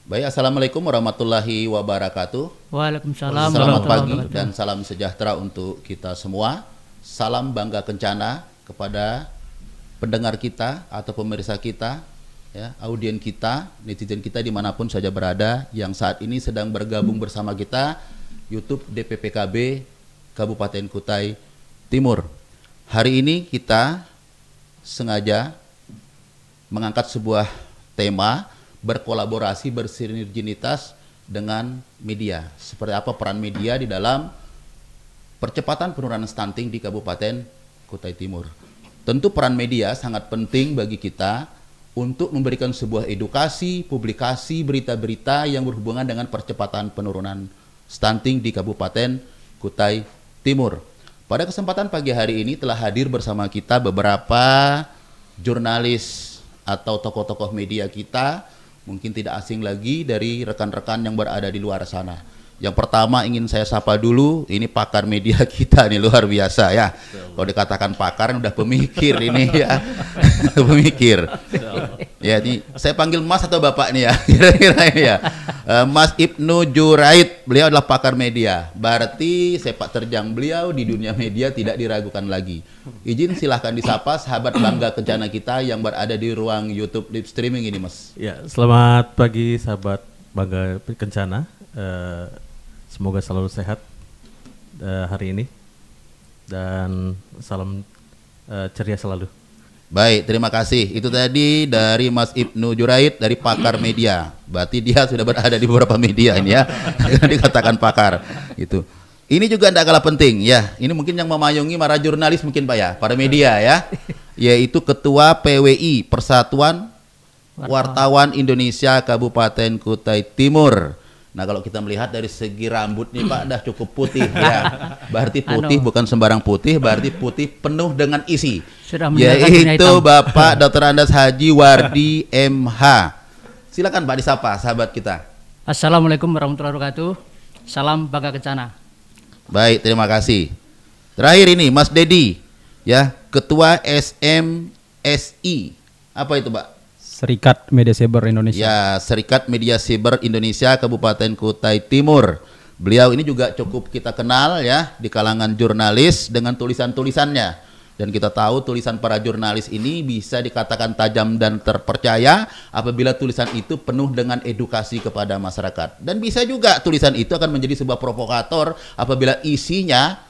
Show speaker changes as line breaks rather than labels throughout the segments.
Baik, Assalamualaikum warahmatullahi wabarakatuh.
Waalaikumsalam
Selamat
warahmatullahi
pagi
wabarakatuh.
dan salam sejahtera untuk kita semua. Salam bangga kencana kepada pendengar kita atau pemirsa kita, ya, audien kita, netizen kita dimanapun saja berada yang saat ini sedang bergabung bersama kita YouTube DPPKB Kabupaten Kutai Timur. Hari ini kita sengaja mengangkat sebuah tema berkolaborasi, bersinergitas dengan media. Seperti apa peran media di dalam percepatan penurunan stunting di Kabupaten Kutai Timur. Tentu peran media sangat penting bagi kita untuk memberikan sebuah edukasi, publikasi, berita-berita yang berhubungan dengan percepatan penurunan stunting di Kabupaten Kutai Timur. Pada kesempatan pagi hari ini telah hadir bersama kita beberapa jurnalis atau tokoh-tokoh media kita, mungkin tidak asing lagi dari rekan-rekan yang berada di luar sana. Yang pertama ingin saya sapa dulu, ini pakar media kita nih, luar biasa ya. Kalau dikatakan pakar udah pemikir ini ya. Pemikir. Ya, ini saya panggil Mas atau Bapak nih ya. Kira-kira ini ya. Mas Ibnu Juraid, beliau adalah pakar media. Berarti sepak terjang beliau di dunia media tidak diragukan lagi. Izin silahkan disapa sahabat bangga kencana kita yang berada di ruang YouTube live streaming ini, Mas.
Ya, selamat pagi sahabat bangga kencana. Semoga selalu sehat hari ini dan salam ceria selalu.
Baik, terima kasih. Itu tadi dari Mas Ibnu Juraid dari pakar media. Berarti dia sudah berada di beberapa media ini ya. Dikatakan pakar. Itu. Ini juga tidak kalah penting ya. Ini mungkin yang memayungi para jurnalis mungkin Pak ya, para media ya. Yaitu Ketua PWI Persatuan Wartawan Indonesia Kabupaten Kutai Timur. Nah, kalau kita melihat dari segi rambut nih Pak, dah cukup putih ya. Berarti putih bukan sembarang putih, berarti putih penuh dengan isi. Yaitu Bapak Dr. Andes Haji Wardi MH. Silakan Pak disapa sahabat kita.
Assalamualaikum warahmatullahi wabarakatuh. Salam bangga kencana.
Baik, terima kasih. Terakhir ini Mas Dedi ya, Ketua SMSI. Apa itu Pak?
Serikat Media Cyber Indonesia.
Ya, Serikat Media Cyber Indonesia Kabupaten Kutai Timur. Beliau ini juga cukup kita kenal ya di kalangan jurnalis dengan tulisan-tulisannya. Dan kita tahu tulisan para jurnalis ini bisa dikatakan tajam dan terpercaya apabila tulisan itu penuh dengan edukasi kepada masyarakat. Dan bisa juga tulisan itu akan menjadi sebuah provokator apabila isinya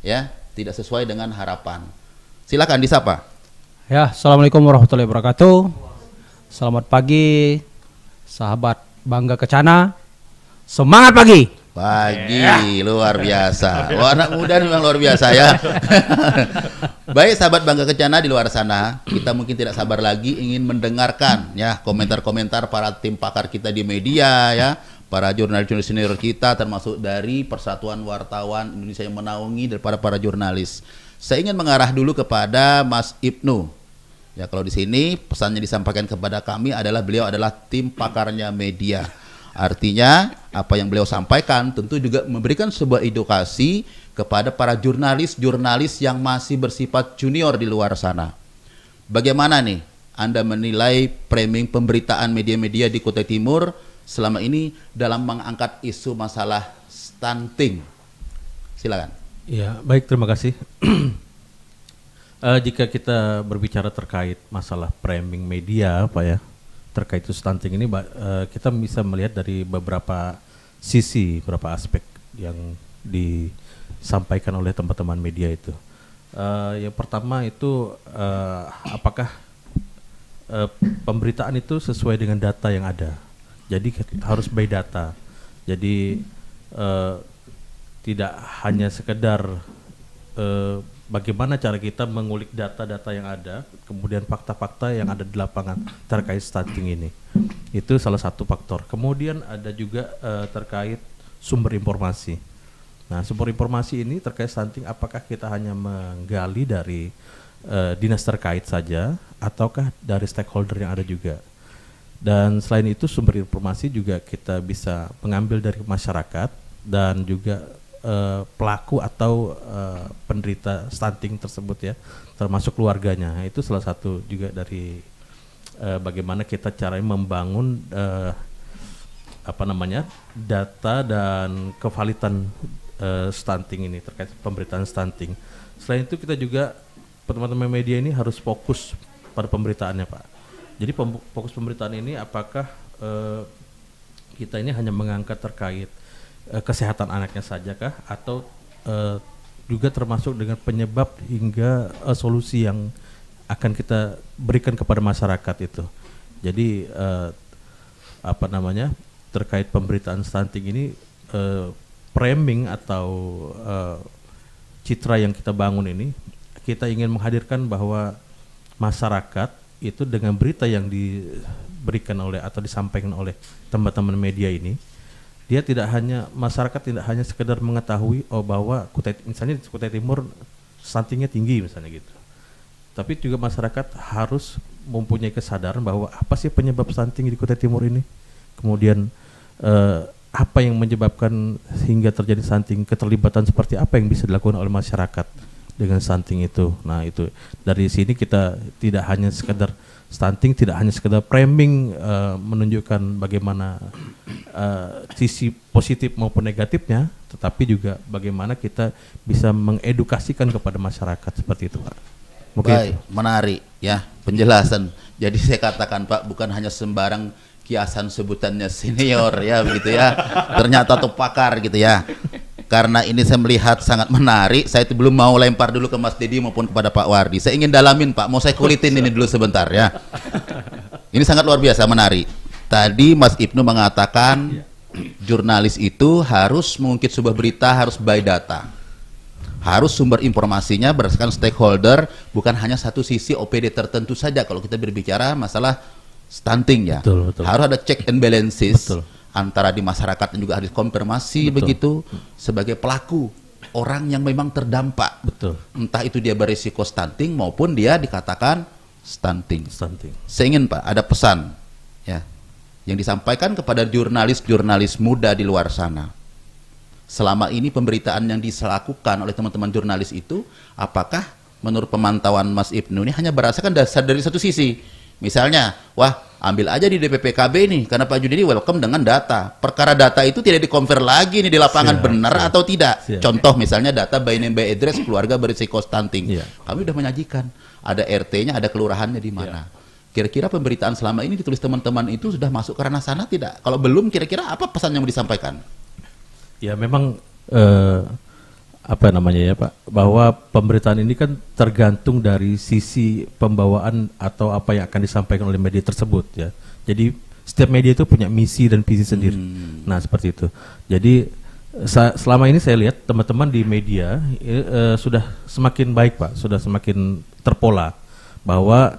ya tidak sesuai dengan harapan. Silakan disapa.
Ya, Assalamualaikum warahmatullahi wabarakatuh. Selamat pagi, sahabat bangga kencana. Semangat pagi.
Pagi, luar biasa. Wah, anak muda memang luar biasa ya. Baik sahabat bangga kencana di luar sana, kita mungkin tidak sabar lagi ingin mendengarkan ya komentar-komentar para tim pakar kita di media ya, para jurnalis-jurnalis senior kita termasuk dari Persatuan Wartawan Indonesia yang menaungi daripada para jurnalis. Saya ingin mengarah dulu kepada Mas Ibnu. Ya, kalau di sini pesannya disampaikan kepada kami adalah beliau adalah tim pakarnya media. Artinya apa yang beliau sampaikan tentu juga memberikan sebuah edukasi kepada para jurnalis-jurnalis yang masih bersifat junior di luar sana. Bagaimana nih Anda menilai framing pemberitaan media-media di Kutai Timur selama ini dalam mengangkat isu masalah stunting? Silakan.
Ya, baik, terima kasih. Jika kita berbicara terkait masalah framing media, Pak ya, terkait isu stunting ini, kita bisa melihat dari beberapa sisi, beberapa aspek yang disampaikan oleh teman-teman media itu. Yang pertama itu apakah pemberitaan itu sesuai dengan data yang ada. Jadi harus by data. Jadi tidak hanya sekedar bagaimana cara kita mengulik data-data yang ada, kemudian fakta-fakta yang ada di lapangan terkait stunting ini. Itu salah satu faktor. Kemudian ada juga terkait sumber informasi. Nah, sumber informasi ini terkait stunting, apakah kita hanya menggali dari dinas terkait saja, ataukah dari stakeholder yang ada juga. Dan selain itu sumber informasi juga kita bisa mengambil dari masyarakat dan juga pelaku atau penderita stunting tersebut ya, termasuk keluarganya. Itu salah satu juga dari bagaimana kita caranya membangun data dan kevalitan stunting ini, terkait pemberitaan stunting. Selain itu kita juga teman-teman media ini harus fokus pada pemberitaannya, Pak. Jadi fokus pemberitaan ini apakah kita ini hanya mengangkat terkait kesehatan anaknya saja kah, atau juga termasuk dengan penyebab hingga solusi yang akan kita berikan kepada masyarakat itu. Jadi terkait pemberitaan stunting ini, framing atau citra yang kita bangun ini, kita ingin menghadirkan bahwa masyarakat itu dengan berita yang diberikan oleh atau disampaikan oleh teman-teman media ini, dia masyarakat tidak hanya sekedar mengetahui bahwa misalnya di Kutai Timur stuntingnya tinggi misalnya gitu, tapi juga masyarakat harus mempunyai kesadaran bahwa apa sih penyebab stunting di Kutai Timur ini, kemudian apa yang menyebabkan hingga terjadi stunting, keterlibatan seperti apa yang bisa dilakukan oleh masyarakat dengan stunting itu. Nah, itu dari sini kita tidak hanya sekedar stunting, tidak hanya sekedar framing menunjukkan bagaimana sisi positif maupun negatifnya, tetapi juga bagaimana kita bisa mengedukasikan kepada masyarakat seperti itu, Pak.
Mungkin baik, menarik ya penjelasan. Jadi saya katakan, Pak, bukan hanya sembarang kiasan sebutannya senior ya begitu ya. Ternyata tuh pakar gitu ya. Karena ini saya melihat sangat menarik, saya itu belum mau lempar dulu ke Mas Dedi maupun kepada Pak Wardi. Saya ingin dalamin, Pak, mau saya kulitin ini dulu sebentar ya. Ini sangat luar biasa menarik. Tadi Mas Ibnu mengatakan jurnalis itu harus mengungkit sebuah berita harus by data. Harus sumber informasinya berdasarkan stakeholder, bukan hanya satu sisi OPD tertentu saja kalau kita berbicara masalah stunting ya.
Betul, betul.
Harus ada check and balances.
Betul.
Antara di masyarakat dan juga harus konfirmasi. Betul. Begitu sebagai pelaku orang yang memang terdampak.
Betul.
Entah itu dia berisiko stunting maupun dia dikatakan stunting. Saya ingin, Pak, ada pesan ya yang disampaikan kepada jurnalis-jurnalis muda di luar sana. Selama ini pemberitaan yang dilakukan oleh teman-teman jurnalis itu, apakah menurut pemantauan Mas Ibnu ini hanya berdasarkan dasar dari satu sisi? Misalnya, wah, ambil aja di DPPKB nih, karena Pak Judi ini welcome dengan data. Perkara data itu tidak dikonfirm lagi nih di lapangan benar atau tidak. Contoh misalnya data by name by address keluarga berisiko stunting. Kami udah menyajikan, ada RT-nya, ada kelurahannya di mana. Kira-kira pemberitaan selama ini ditulis teman-teman itu sudah masuk ke ranah sana tidak? Kalau belum, kira-kira apa pesan yang mau disampaikan?
Ya memang Pak, bahwa pemberitaan ini kan tergantung dari sisi pembawaan atau apa yang akan disampaikan oleh media tersebut ya. Jadi setiap media itu punya misi dan visi sendiri. Nah, seperti itu. Jadi selama ini saya lihat teman-teman di media sudah semakin baik, Pak, sudah semakin terpola bahwa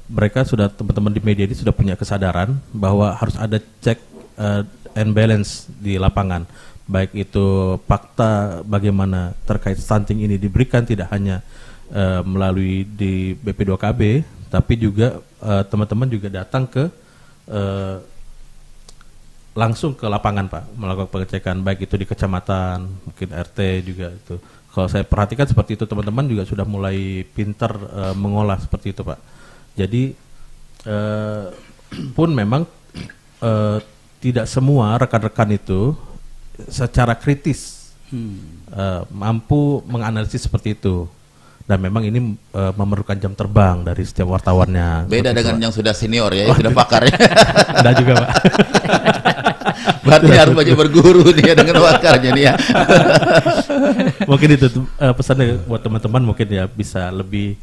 mereka sudah, teman-teman di media ini sudah punya kesadaran bahwa harus ada check and balance di lapangan. Baik itu fakta bagaimana terkait stunting ini diberikan tidak hanya melalui di BP2KB, tapi juga teman-teman juga datang ke langsung ke lapangan, Pak, melakukan pengecekan baik itu di kecamatan, mungkin RT juga itu. Kalau saya perhatikan seperti itu, teman-teman juga sudah mulai pintar mengolah seperti itu, Pak. Jadi pun memang tidak semua rekan-rekan itu secara kritis mampu menganalisis seperti itu, dan memang ini memerlukan jam terbang dari setiap wartawannya. Beda
dengan yang sudah senior ya, yang sudah pakar ya.
Ada juga, Pak.
Berarti harus banyak berguru dia dengan pakarnya nih ya.
Mungkin itu pesannya buat teman-teman, mungkin ya bisa lebih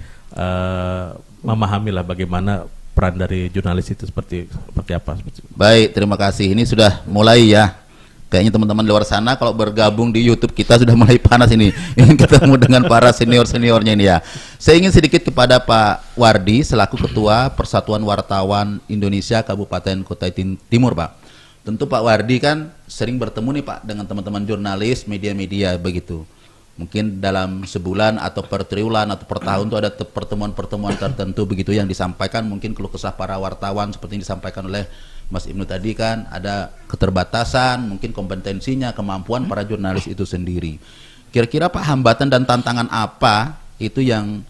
memahami lah bagaimana peran dari jurnalis itu seperti apa.
Baik, terima kasih. Ini sudah mulai ya. Kayaknya teman-teman di luar sana kalau bergabung di YouTube kita sudah mulai panas ini, ingin ketemu dengan para senior-seniornya ini ya. Saya ingin sedikit kepada Pak Wardi selaku Ketua Persatuan Wartawan Indonesia Kabupaten Kutai Timur, Pak. Tentu Pak Wardi kan sering bertemu nih, Pak, dengan teman-teman jurnalis, media-media begitu. Mungkin dalam sebulan atau per triwulan atau per tahun itu ada pertemuan-pertemuan tertentu begitu yang disampaikan, mungkin keluh kesah para wartawan seperti yang disampaikan oleh Mas Ibnu tadi, kan ada keterbatasan, mungkin kompetensinya, kemampuan para jurnalis itu sendiri. Kira-kira Pak, hambatan dan tantangan apa itu yang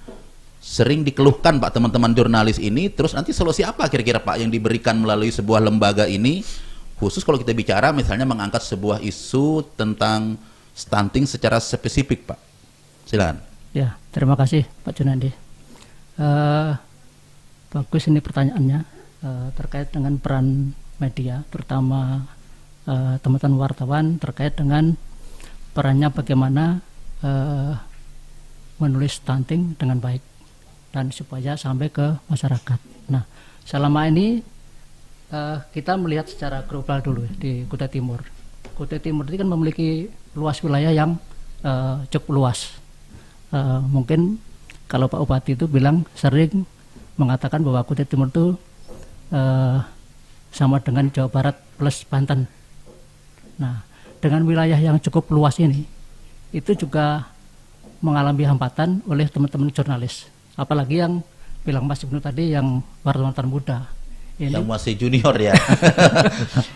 sering dikeluhkan, Pak, teman-teman jurnalis ini, terus nanti solusi apa kira-kira, Pak, yang diberikan melalui sebuah lembaga ini Khusus kalau kita bicara misalnya mengangkat sebuah isu tentang stunting secara spesifik, Pak. Silakan.
Ya, terima kasih Pak Junandi. Bagus ini pertanyaannya terkait dengan peran media, terutama teman-teman wartawan terkait dengan perannya bagaimana menulis stunting dengan baik dan supaya sampai ke masyarakat. Nah, selama ini kita melihat secara global dulu di Kutai Timur. Kutai Timur itu kan memiliki luas wilayah yang cukup luas. Mungkin kalau Pak Bupati itu bilang sering mengatakan bahwa Kutai Timur itu sama dengan Jawa Barat plus Banten. Nah, dengan wilayah yang cukup luas ini, itu juga mengalami hambatan oleh teman-teman jurnalis. Apalagi yang bilang Mas Ibnu tadi yang wartawan muda. Ini,
yang masih junior ya.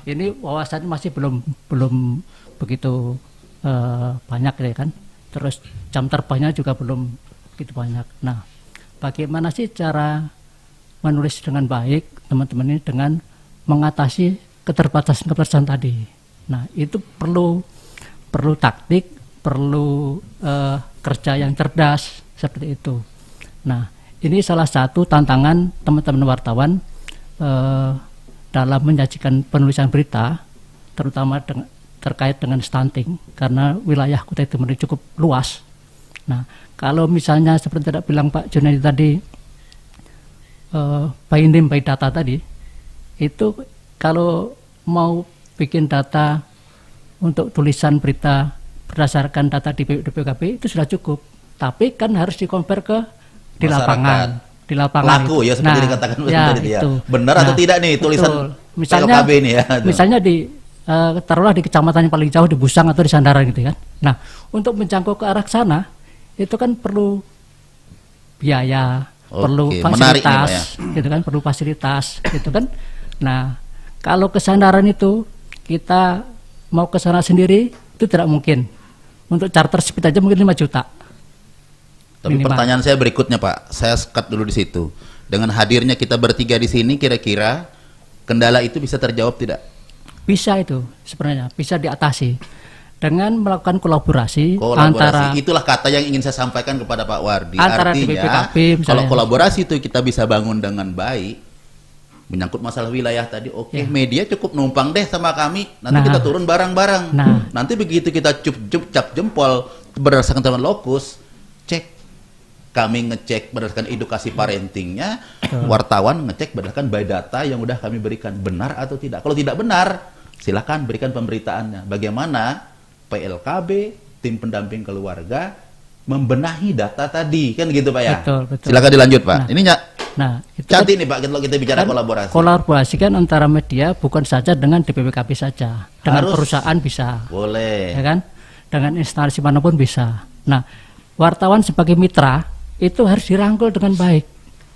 ini wawasannya masih belum begitu banyak ya kan. Terus jam terbangnya juga belum begitu banyak. Nah, bagaimana sih cara menulis dengan baik teman-teman ini dengan mengatasi keterbatasan tadi. Nah, itu perlu taktik, perlu kerja yang cerdas seperti itu. Nah, ini salah satu tantangan teman-teman wartawan dalam menyajikan penulisan berita, terutama terkait dengan stunting, karena wilayah Kutai Timur ini cukup luas. Nah, kalau misalnya seperti tidak bilang Pak Junedi tadi, by name by data tadi, itu kalau mau bikin data untuk tulisan berita berdasarkan data di BPKB itu sudah cukup, tapi kan harus di-compare ke di lapangan. Di lapangan
laku ya seperti dikatakan tadi ya. Benar atau tidak nih tulisan
misalnya
PLKB ini ya.
Misalnya di taruhlah di kecamatan yang paling jauh di Busang atau di Sandaran gitu kan. Nah, untuk menjangkau ke arah sana itu kan perlu biaya, perlu fasilitas, gitu kan, perlu fasilitas gitu kan. Nah, kalau ke Sandaran itu kita mau ke sana sendiri itu tidak mungkin. Untuk charter speed aja mungkin 5 juta.
Tapi minimal. Pertanyaan saya berikutnya Pak, saya sekat dulu di situ. Dengan hadirnya kita bertiga di sini, kira-kira kendala itu bisa terjawab tidak?
Bisa itu sebenarnya, bisa diatasi dengan melakukan kolaborasi. Antara
itulah kata yang ingin saya sampaikan kepada Pak Wardi.
Antara
artinya
BPKB,
kalau kolaborasi itu kita bisa bangun dengan baik, menyangkut masalah wilayah tadi, media cukup numpang deh sama kami, nanti kita turun bareng-bareng. Nanti begitu kita cap jempol berdasarkan teman lokus, cek. Kami ngecek berdasarkan edukasi parentingnya, wartawan ngecek berdasarkan by data yang udah kami berikan, benar atau tidak. Kalau tidak benar, silakan berikan pemberitaannya. Bagaimana PLKB, tim pendamping keluarga, membenahi data tadi, kan gitu Pak ya? Betul. Silakan dilanjut Pak. Ini cantik nih Pak, kalau kita bicara kan kolaborasi.
Kolaborasi kan antara media bukan saja dengan DPPKB saja, dengan perusahaan bisa.
Boleh.
Ya kan? Dengan instansi manapun bisa. Nah, wartawan sebagai mitra itu harus dirangkul dengan baik.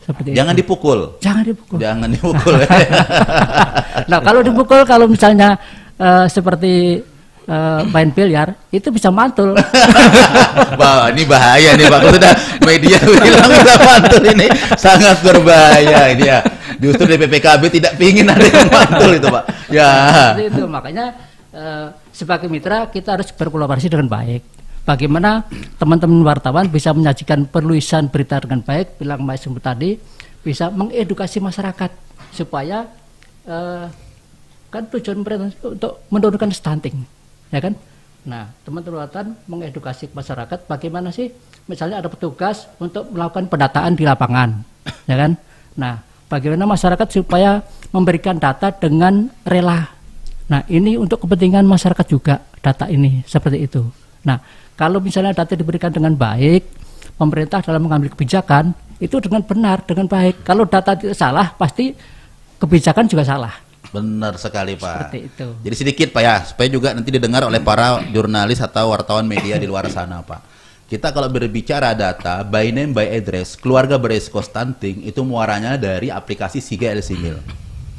Seperti
jangan
itu.
dipukul.
Jangan dipukul.
Jangan dipukul.
Nah, kalau dipukul, kalau misalnya seperti main biliar, itu bisa mantul.
Wah, ini bahaya nih Pak. Kalau sudah media bilang bisa mantul, ini sangat berbahaya ini ya. Justru di PPKB tidak pingin ada yang mantul itu Pak. Ya.
Seperti itu, makanya sebagai mitra kita harus berkolaborasi dengan baik. Bagaimana teman-teman wartawan bisa menyajikan penulisan berita dengan baik, bilang Mas Sumbu tadi, bisa mengedukasi masyarakat supaya kan tujuan pemerintah untuk menurunkan stunting, ya kan? Nah, teman-teman wartawan mengedukasi masyarakat bagaimana sih, misalnya ada petugas untuk melakukan pendataan di lapangan, ya kan? Nah, bagaimana masyarakat supaya memberikan data dengan rela. Nah, ini untuk kepentingan masyarakat juga data ini seperti itu. Nah, kalau misalnya data diberikan dengan baik, pemerintah dalam mengambil kebijakan itu dengan benar, dengan baik. Kalau data tidak salah, pasti kebijakan juga salah.
Benar sekali Pak.
Seperti itu.
Jadi sedikit Pak ya, supaya juga nanti didengar oleh para jurnalis atau wartawan media di luar sana Pak. Kita kalau berbicara data, by name, by address, keluarga beresiko stunting, itu muaranya dari aplikasi Siga El Simil.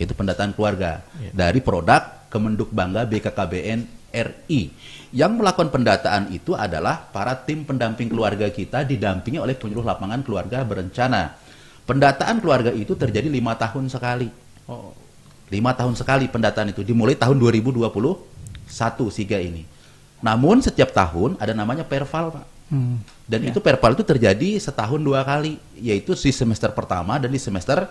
Itu pendataan keluarga. Dari produk Kemenduk Bangga BKKBN RI. Yang melakukan pendataan itu adalah para tim pendamping keluarga kita didampingi oleh penyuluh lapangan keluarga berencana. Pendataan keluarga itu terjadi 5 tahun sekali. 5 5 tahun sekali pendataan itu, dimulai tahun 2021 SIGA ini. Namun setiap tahun ada namanya perval, Pak. Dan itu perval itu terjadi setahun 2 kali, yaitu di semester pertama dan di semester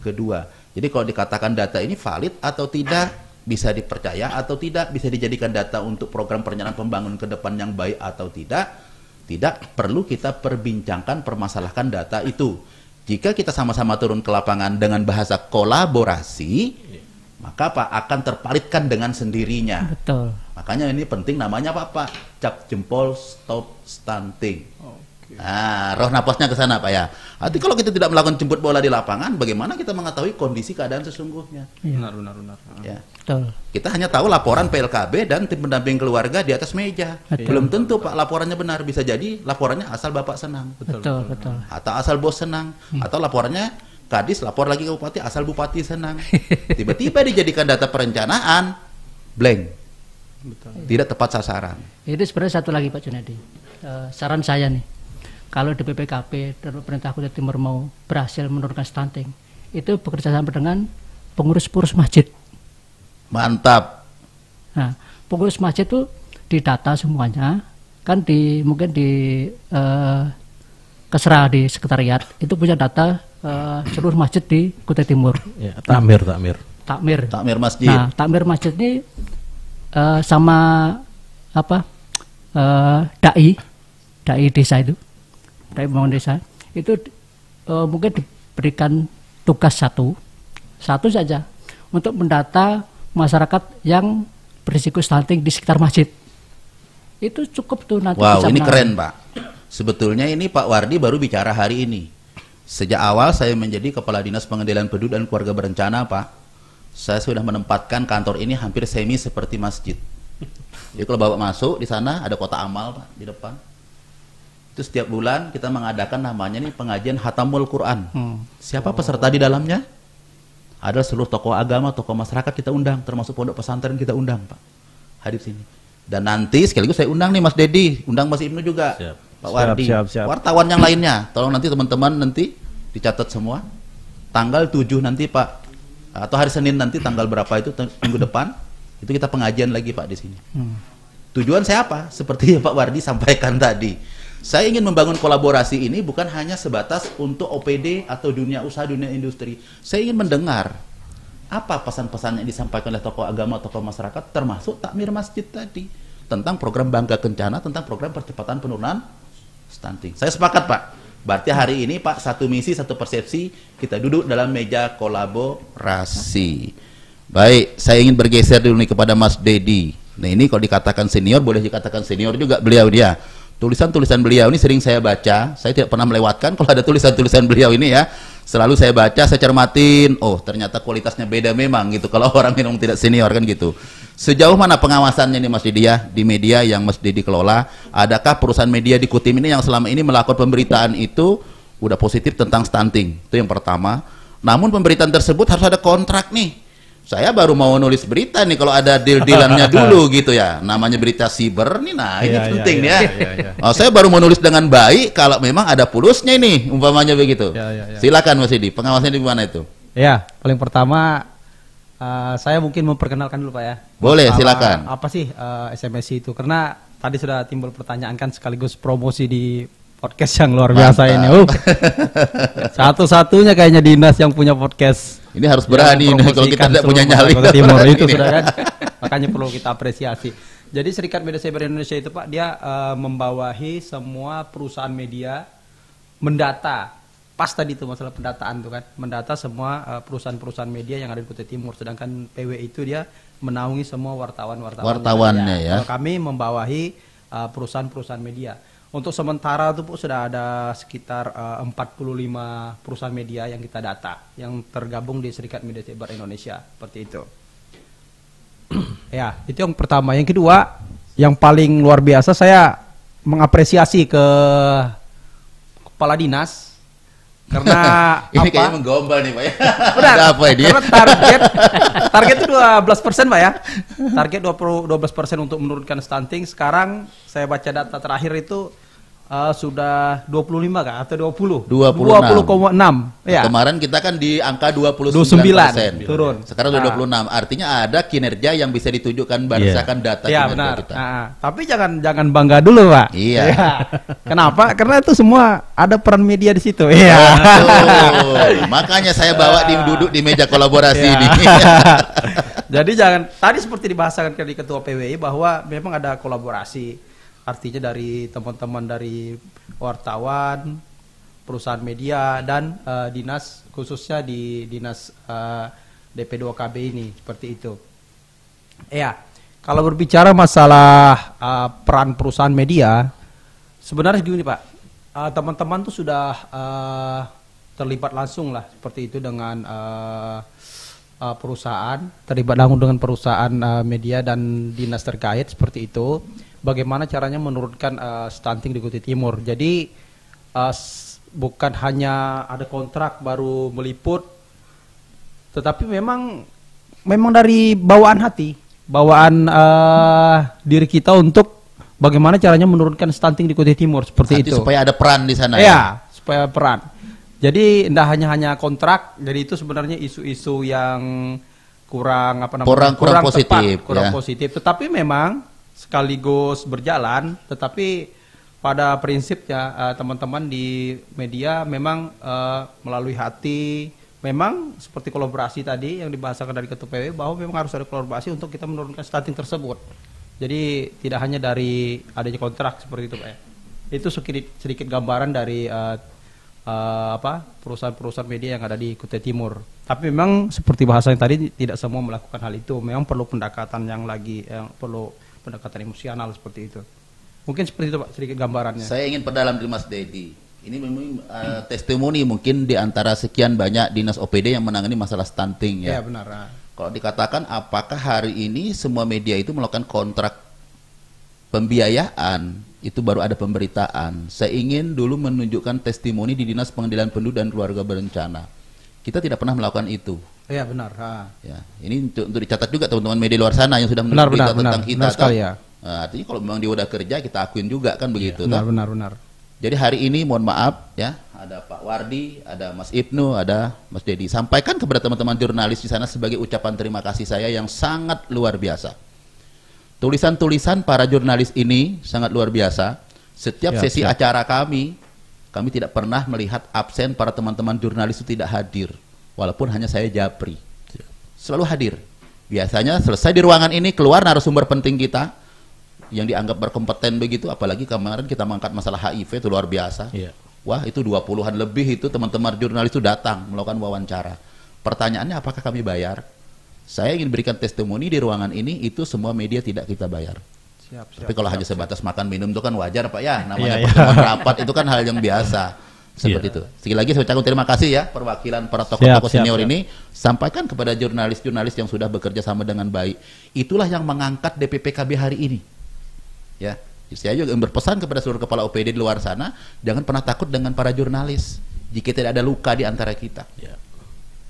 kedua. Jadi kalau dikatakan data ini valid atau tidak, bisa dipercaya atau tidak, bisa dijadikan data untuk program perencanaan pembangunan ke depan yang baik atau tidak perlu kita perbincangkan, permasalahkan data itu. Jika kita sama-sama turun ke lapangan dengan bahasa kolaborasi, maka Pak akan terparitkan dengan sendirinya.
Betul.
Makanya ini penting namanya Pak, cap jempol stop stunting. Nah, roh napasnya ke sana Pak ya. Nanti kalau kita tidak melakukan jemput bola di lapangan, bagaimana kita mengetahui kondisi keadaan sesungguhnya?
Benar.
Ya.
Betul.
Kita hanya tahu laporan PLKB dan tim pendamping keluarga di atas meja. Belum tentu Pak laporannya benar. Bisa jadi laporannya asal Bapak senang.
Betul.
Atau asal bos senang. Atau laporannya Kadis lapor lagi ke Bupati, asal Bupati senang. Tiba-tiba dijadikan data perencanaan, blank. Tidak tepat sasaran.
Itu sebenarnya satu lagi Pak Junedi. Saran saya nih, kalau di BPKP dan pemerintah Kota Timur mau berhasil menurunkan stunting, itu bekerja sama dengan pengurus masjid.
Mantap.
Nah, pengurus masjid itu didata semuanya, kan mungkin di Kesra di sekretariat itu punya data seluruh masjid di Kota Timur.
Ya, takmir.
Takmir masjid.
Nah, takmir masjid ini sama dai desa itu, dai pembangunan desa itu mungkin diberikan tugas satu saja untuk mendata masyarakat yang berisiko stunting di sekitar masjid. Itu cukup tuh nanti.
Wow, ini keren Pak. Sebetulnya ini Pak Wardi baru bicara hari ini. Sejak awal saya menjadi Kepala Dinas Pengendalian Penduduk dan Keluarga Berencana Pak, saya sudah menempatkan kantor ini hampir semi seperti masjid. Jadi kalau Bapak masuk di sana ada kotak amal Pak di depan. Itu setiap bulan kita mengadakan namanya nih pengajian Hatamul Quran. Siapa peserta di dalamnya? Ada seluruh tokoh agama, tokoh masyarakat kita undang, termasuk pondok pesantren kita undang Pak. Hadir sini. Dan nanti sekaligus saya undang nih Mas Dedi, undang Mas Ibnu juga.
Siap.
Pak Wardi,
Siap.
wartawan yang lainnya, tolong nanti teman-teman nanti dicatat semua. Tanggal 7 nanti Pak, atau hari Senin nanti tanggal berapa itu minggu depan, itu kita pengajian lagi Pak di sini. Tujuan saya apa? Seperti yang Pak Wardi sampaikan tadi. Saya ingin membangun kolaborasi ini bukan hanya sebatas untuk OPD atau dunia usaha, dunia industri. Saya ingin mendengar apa pesan-pesan yang disampaikan oleh tokoh agama, tokoh masyarakat, termasuk takmir masjid tadi, tentang program Bangga Kencana, tentang program percepatan penurunan stunting. Saya sepakat Pak. Berarti hari ini Pak, satu misi, satu persepsi, kita duduk dalam meja kolaborasi. Baik, saya ingin bergeser dulu nih kepada Mas Dedi. Nah ini kalau dikatakan senior, boleh dikatakan senior juga beliau dia. Tulisan-tulisan beliau ini sering saya baca, saya tidak pernah melewatkan kalau ada tulisan-tulisan beliau ini ya. Selalu saya baca, saya cermatin, oh ternyata kualitasnya beda memang gitu kalau orang memang tidak senior kan gitu. Sejauh mana pengawasannya nih Mas Dedi ya, di media yang Mas Dedi kelola? Adakah perusahaan media di Kutim ini yang selama ini melakukan pemberitaan itu udah positif tentang stunting? Itu yang pertama. Namun pemberitaan tersebut harus ada kontrak nih. Saya baru mau nulis berita nih kalau ada deal-dealannya dulu gitu ya. Namanya berita siber nih, nah ini penting ya. Oh, saya baru mau nulis dengan baik kalau memang ada pulusnya ini, umpamanya begitu. Silakan Mas Dedi, pengawasannya di mana itu?
Ya, paling pertama saya mungkin memperkenalkan dulu Pak ya.
Boleh, silakan.
Apa sih SMSI itu? Karena tadi sudah timbul pertanyaan kan sekaligus promosi di podcast yang luar biasa ini. Satu-satunya kayaknya dinas yang punya podcast.
Ini harus berani nih, kalau kita tidak punya nyali.
Timur itu sudah kan. Makanya perlu kita apresiasi. Jadi Serikat Media Cyber Indonesia itu Pak, dia membawahi semua perusahaan media mendata. Pas tadi itu masalah pendataan tuh kan, mendata semua perusahaan-perusahaan media yang ada di Kutai Timur. Sedangkan PW itu dia menaungi semua wartawannya ya. Kalau kami membawahi perusahaan-perusahaan media. Untuk sementara itu sudah ada sekitar 45 perusahaan media yang kita data yang tergabung di Serikat Media Cyber Indonesia, seperti itu. Ya, itu yang pertama. Yang kedua, yang paling luar biasa saya mengapresiasi ke kepala dinas karena
ini kayaknya menggombal nih Pak ya.
Benar.
Apa ini?
Karena target itu 12% Pak ya. Target 12% untuk menurunkan stunting. Sekarang saya baca data terakhir itu sudah 25 kah atau 20?
26.
20,6. Ya.
Kemarin kita kan di angka 29%.
29, turun.
Sekarang udah 26. Artinya ada kinerja yang bisa ditunjukkan berdasarkan data
Ya
kinerja
benar.
kita.
Tapi jangan bangga dulu, Pak.
Iya.
Ya. Kenapa? Karena itu semua ada peran media di situ. Iya.
Betul. Makanya saya bawa duduk di meja kolaborasi
Ya.
ini.
Jadi jangan, tadi seperti dibahasakan di Ketua PWI bahwa memang ada kolaborasi. Artinya dari teman-teman dari wartawan, perusahaan media, dan dinas, khususnya di dinas DP2KB ini, seperti itu. Ya, kalau berbicara masalah peran perusahaan media, sebenarnya gini Pak, teman-teman tuh sudah terlibat langsung lah, seperti itu dengan perusahaan, terlibat langsung dengan perusahaan media dan dinas terkait, seperti itu. Bagaimana caranya menurunkan stunting di Kutai Timur. Jadi bukan hanya ada kontrak baru meliput, tetapi memang dari bawaan hati, bawaan diri kita untuk bagaimana caranya menurunkan stunting di Kutai Timur, seperti
Nanti
itu.
supaya ada peran di sana.
Ya, supaya peran. Jadi tidak hanya kontrak, jadi itu sebenarnya isu-isu yang kurang
kurang positif,
tepat, kurang
ya.
positif. Tetapi memang sekaligus berjalan, tetapi pada prinsipnya teman-teman di media memang melalui hati, memang seperti kolaborasi tadi yang dibahasakan dari Ketua PW, bahwa memang harus ada kolaborasi untuk kita menurunkan stunting tersebut. Jadi tidak hanya dari adanya kontrak seperti itu, Pak. Itu sedikit gambaran dari perusahaan-perusahaan media yang ada di Kutai Timur. Tapi memang seperti bahasanya tadi, tidak semua melakukan hal itu. Memang perlu pendekatan yang perlu pendekatan emosional seperti itu. Mungkin seperti itu Pak, sedikit gambarannya.
Saya ingin perdalam dari Mas Dedi. Ini memang testimoni mungkin di antara sekian banyak dinas OPD yang menangani masalah stunting ya.
Ya benar.
Kalau dikatakan apakah hari ini semua media itu melakukan kontrak pembiayaan, itu baru ada pemberitaan. Saya ingin dulu menunjukkan testimoni di Dinas Pengadilan Penduduk dan Keluarga Berencana. Kita tidak pernah melakukan itu.
Iya benar.
Ya, ini untuk dicatat juga teman-teman media luar sana yang sudah menulis berita tentang kita.
Benar sekali ya.
Nah, artinya kalau memang dia udah kerja, kita akuin juga kan begitu.
Benar.
Jadi hari ini mohon maaf ya, ada Pak Wardi, ada Mas Ibnu, ada Mas Dedi. Sampaikan kepada teman-teman jurnalis di sana sebagai ucapan terima kasih saya yang sangat luar biasa. Tulisan-tulisan para jurnalis ini sangat luar biasa. Setiap sesi acara kami tidak pernah melihat absen para teman-teman jurnalis itu tidak hadir. Walaupun hanya saya Japri. Selalu hadir. Biasanya selesai di ruangan ini, keluar narasumber penting kita yang dianggap berkompeten begitu, apalagi kemarin kita mengangkat masalah HIV, itu luar biasa. Wah, itu 20-an lebih itu teman-teman jurnalis itu datang melakukan wawancara. Pertanyaannya, apakah kami bayar? Saya ingin berikan testimoni di ruangan ini, itu semua media tidak kita bayar. Tapi kalau hanya sebatas makan minum itu kan wajar Pak ya, namanya pertemuan rapat itu kan hal yang biasa. Seperti itu. Sekali lagi saya ucapkan terima kasih ya perwakilan para tokoh-tokoh senior ini, sampaikan kepada jurnalis-jurnalis yang sudah bekerja sama dengan baik. Itulah yang mengangkat DPPKB hari ini. Ya, saya juga berpesan kepada seluruh kepala OPD di luar sana, jangan pernah takut dengan para jurnalis. Jika tidak ada luka di antara kita.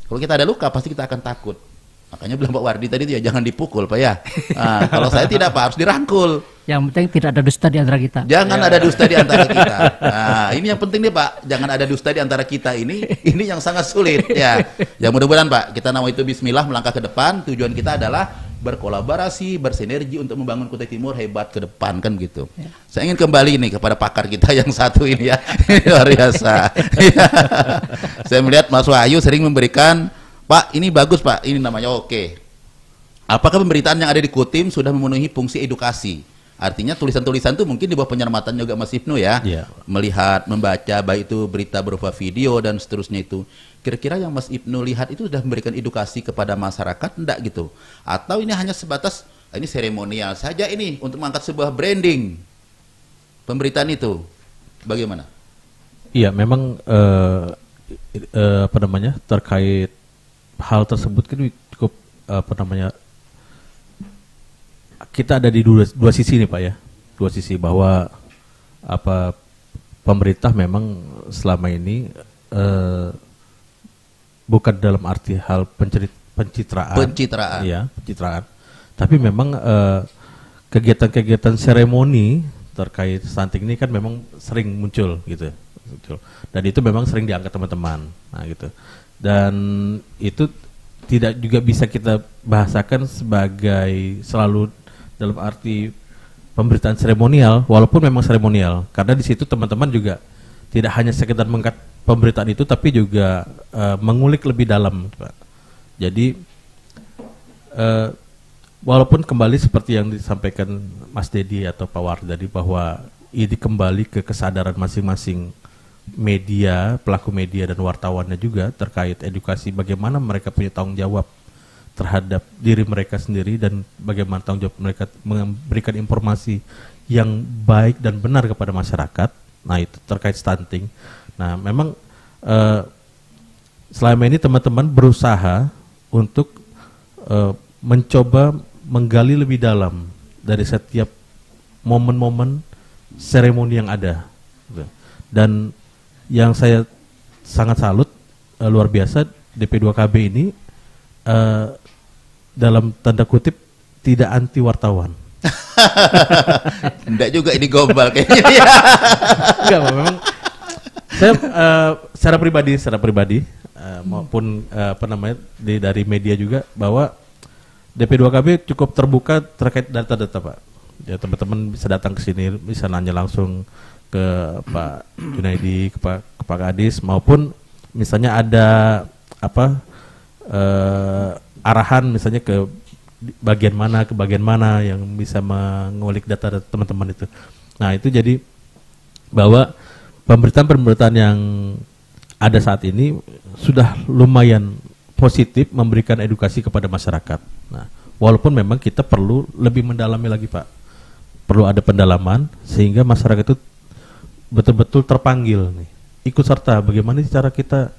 Kalau kita ada luka pasti kita akan takut. Makanya bilang Pak Wardi tadi ya jangan dipukul Pak ya. Nah, kalau saya tidak Pak, harus dirangkul.
Yang penting tidak ada dusta di antara kita.
Jangan ada dusta di antara kita. Nah, ini yang penting nih Pak, jangan ada dusta di antara kita ini yang sangat sulit ya. Ya mudah-mudahan Pak, kita nama itu bismillah melangkah ke depan, tujuan kita adalah berkolaborasi, bersinergi untuk membangun Kutai Timur hebat ke depan kan gitu. Saya ingin kembali nih kepada pakar kita yang satu ini ya. Luar biasa. Saya melihat Mas Wahyu sering memberikan, Pak, ini bagus Pak, ini namanya oke. Apakah pemberitaan yang ada di Kutim sudah memenuhi fungsi edukasi? Artinya tulisan-tulisan itu mungkin di bawah pencermatan juga Mas Ibnu ya. Melihat, membaca, baik itu berita berupa video dan seterusnya itu. Kira-kira yang Mas Ibnu lihat itu sudah memberikan edukasi kepada masyarakat enggak gitu? Atau ini hanya sebatas, ini seremonial saja ini untuk mengangkat sebuah branding pemberitaan itu? Bagaimana?
Iya, memang terkait hal tersebut kan cukup kita ada di dua sisi nih Pak ya, dua sisi bahwa pemerintah memang selama ini bukan dalam arti hal pencitraan, tapi memang kegiatan-kegiatan seremoni terkait stunting ini kan memang sering muncul gitu. Dan itu memang sering diangkat teman-teman. Nah, gitu. Dan itu tidak juga bisa kita bahasakan sebagai selalu dalam arti pemberitaan seremonial, walaupun memang seremonial, karena di situ teman-teman juga tidak hanya sekedar mengangkat pemberitaan itu, tapi juga mengulik lebih dalam, Pak. Jadi walaupun kembali seperti yang disampaikan Mas Dedi atau Pak War tadi, bahwa ini kembali ke kesadaran masing-masing media, pelaku media dan wartawannya juga terkait edukasi bagaimana mereka punya tanggung jawab terhadap diri mereka sendiri dan bagaimana tanggung jawab mereka memberikan informasi yang baik dan benar kepada masyarakat. Nah, itu terkait stunting. Nah, memang selama ini teman-teman berusaha untuk mencoba menggali lebih dalam dari setiap momen-momen seremoni yang ada. Dan yang saya sangat salut, luar biasa, DP2KB ini dalam tanda kutip tidak anti wartawan.
Enggak juga ini gombal kayaknya.
Enggak, memang saya secara pribadi maupun dari media juga, bahwa DP2KB cukup terbuka terkait data-data, Pak. Ya, teman-teman bisa datang ke sini, bisa nanya langsung ke Pak Junaidi, ke Pak Kadis, maupun misalnya ada arahan misalnya ke bagian mana yang bisa mengulik data teman-teman itu. Nah, itu jadi bahwa pemberitaan yang ada saat ini sudah lumayan positif memberikan edukasi kepada masyarakat. Nah, walaupun memang kita perlu lebih mendalami lagi, Pak. Perlu ada pendalaman sehingga masyarakat itu betul-betul terpanggil nih, ikut serta bagaimana cara kita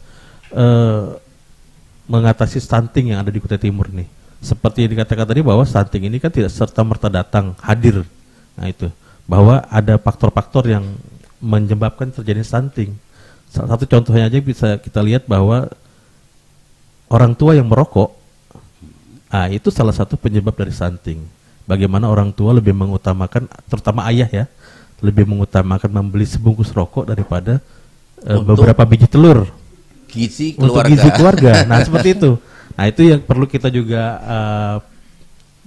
mengatasi stunting yang ada di Kutai Timur nih. Seperti yang dikatakan tadi, bahwa stunting ini kan tidak serta-merta datang hadir. Nah, itu bahwa ada faktor-faktor yang menyebabkan terjadi stunting. Salah satu contohnya aja bisa kita lihat bahwa orang tua yang merokok, itu salah satu penyebab dari stunting. Bagaimana orang tua lebih mengutamakan, terutama ayah ya, lebih mengutamakan membeli sebungkus rokok daripada beberapa biji telur
gizi
untuk
keluarga.
gizi keluarga. Nah, seperti itu. Nah, itu yang perlu kita juga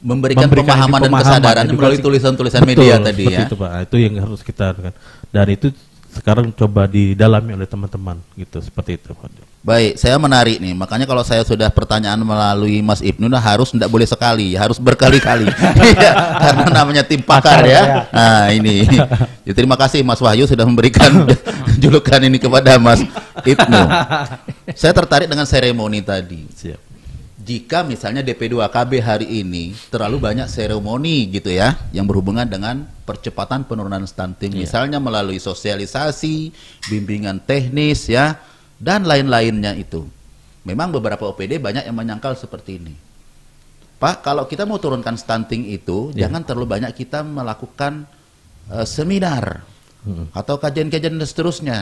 memberikan pemahaman dan kesadaran melalui tulisan-tulisan media tadi ya.
Itu, Pak. Itu yang harus kita lakukan. Dan itu sekarang coba didalami oleh teman-teman gitu, seperti itu.
Baik, saya menarik nih. Makanya kalau saya sudah pertanyaan melalui Mas Ibnu, harus tidak boleh sekali, harus berkali-kali. Karena namanya tim pakar ya. Nah, ini. Ya, terima kasih Mas Wahyu sudah memberikan julukan ini kepada Mas Ibnu. Saya tertarik dengan seremoni tadi.
Siap.
Jika misalnya DP2KB hari ini terlalu banyak seremoni gitu ya, yang berhubungan dengan percepatan penurunan stunting, misalnya melalui sosialisasi, bimbingan teknis ya, dan lain-lainnya itu. Memang beberapa OPD banyak yang menyangkal seperti ini. Pak, kalau kita mau turunkan stunting itu, jangan terlalu banyak kita melakukan seminar atau kajian-kajian dan seterusnya.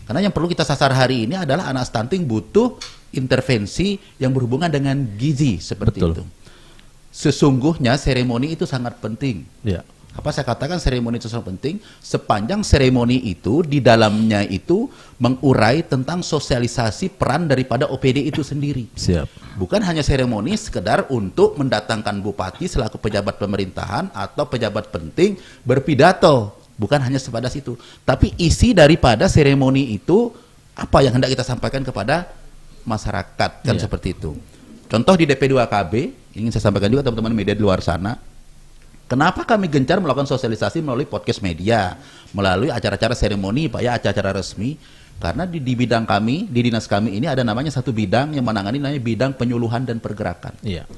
Karena yang perlu kita sasar hari ini adalah anak stunting butuh intervensi yang berhubungan dengan gizi seperti itu. Sesungguhnya seremoni itu sangat penting.
Ya.
Apa saya katakan seremoni itu sangat penting? Sepanjang seremoni itu di dalamnya itu mengurai tentang sosialisasi peran daripada OPD itu sendiri.
Siap.
Bukan hanya seremoni sekedar untuk mendatangkan bupati selaku pejabat pemerintahan atau pejabat penting berpidato. Bukan hanya sebatas itu. Tapi isi daripada seremoni itu apa yang hendak kita sampaikan kepada masyarakat kan seperti itu. Contoh di DP2KB, ingin saya sampaikan juga teman-teman media di luar sana. Kenapa kami gencar melakukan sosialisasi melalui podcast media, melalui acara-acara seremoni, Pak ya, acara-acara resmi? Karena di bidang kami, di dinas kami ini ada namanya satu bidang yang menangani namanya bidang penyuluhan dan pergerakan.
Iya.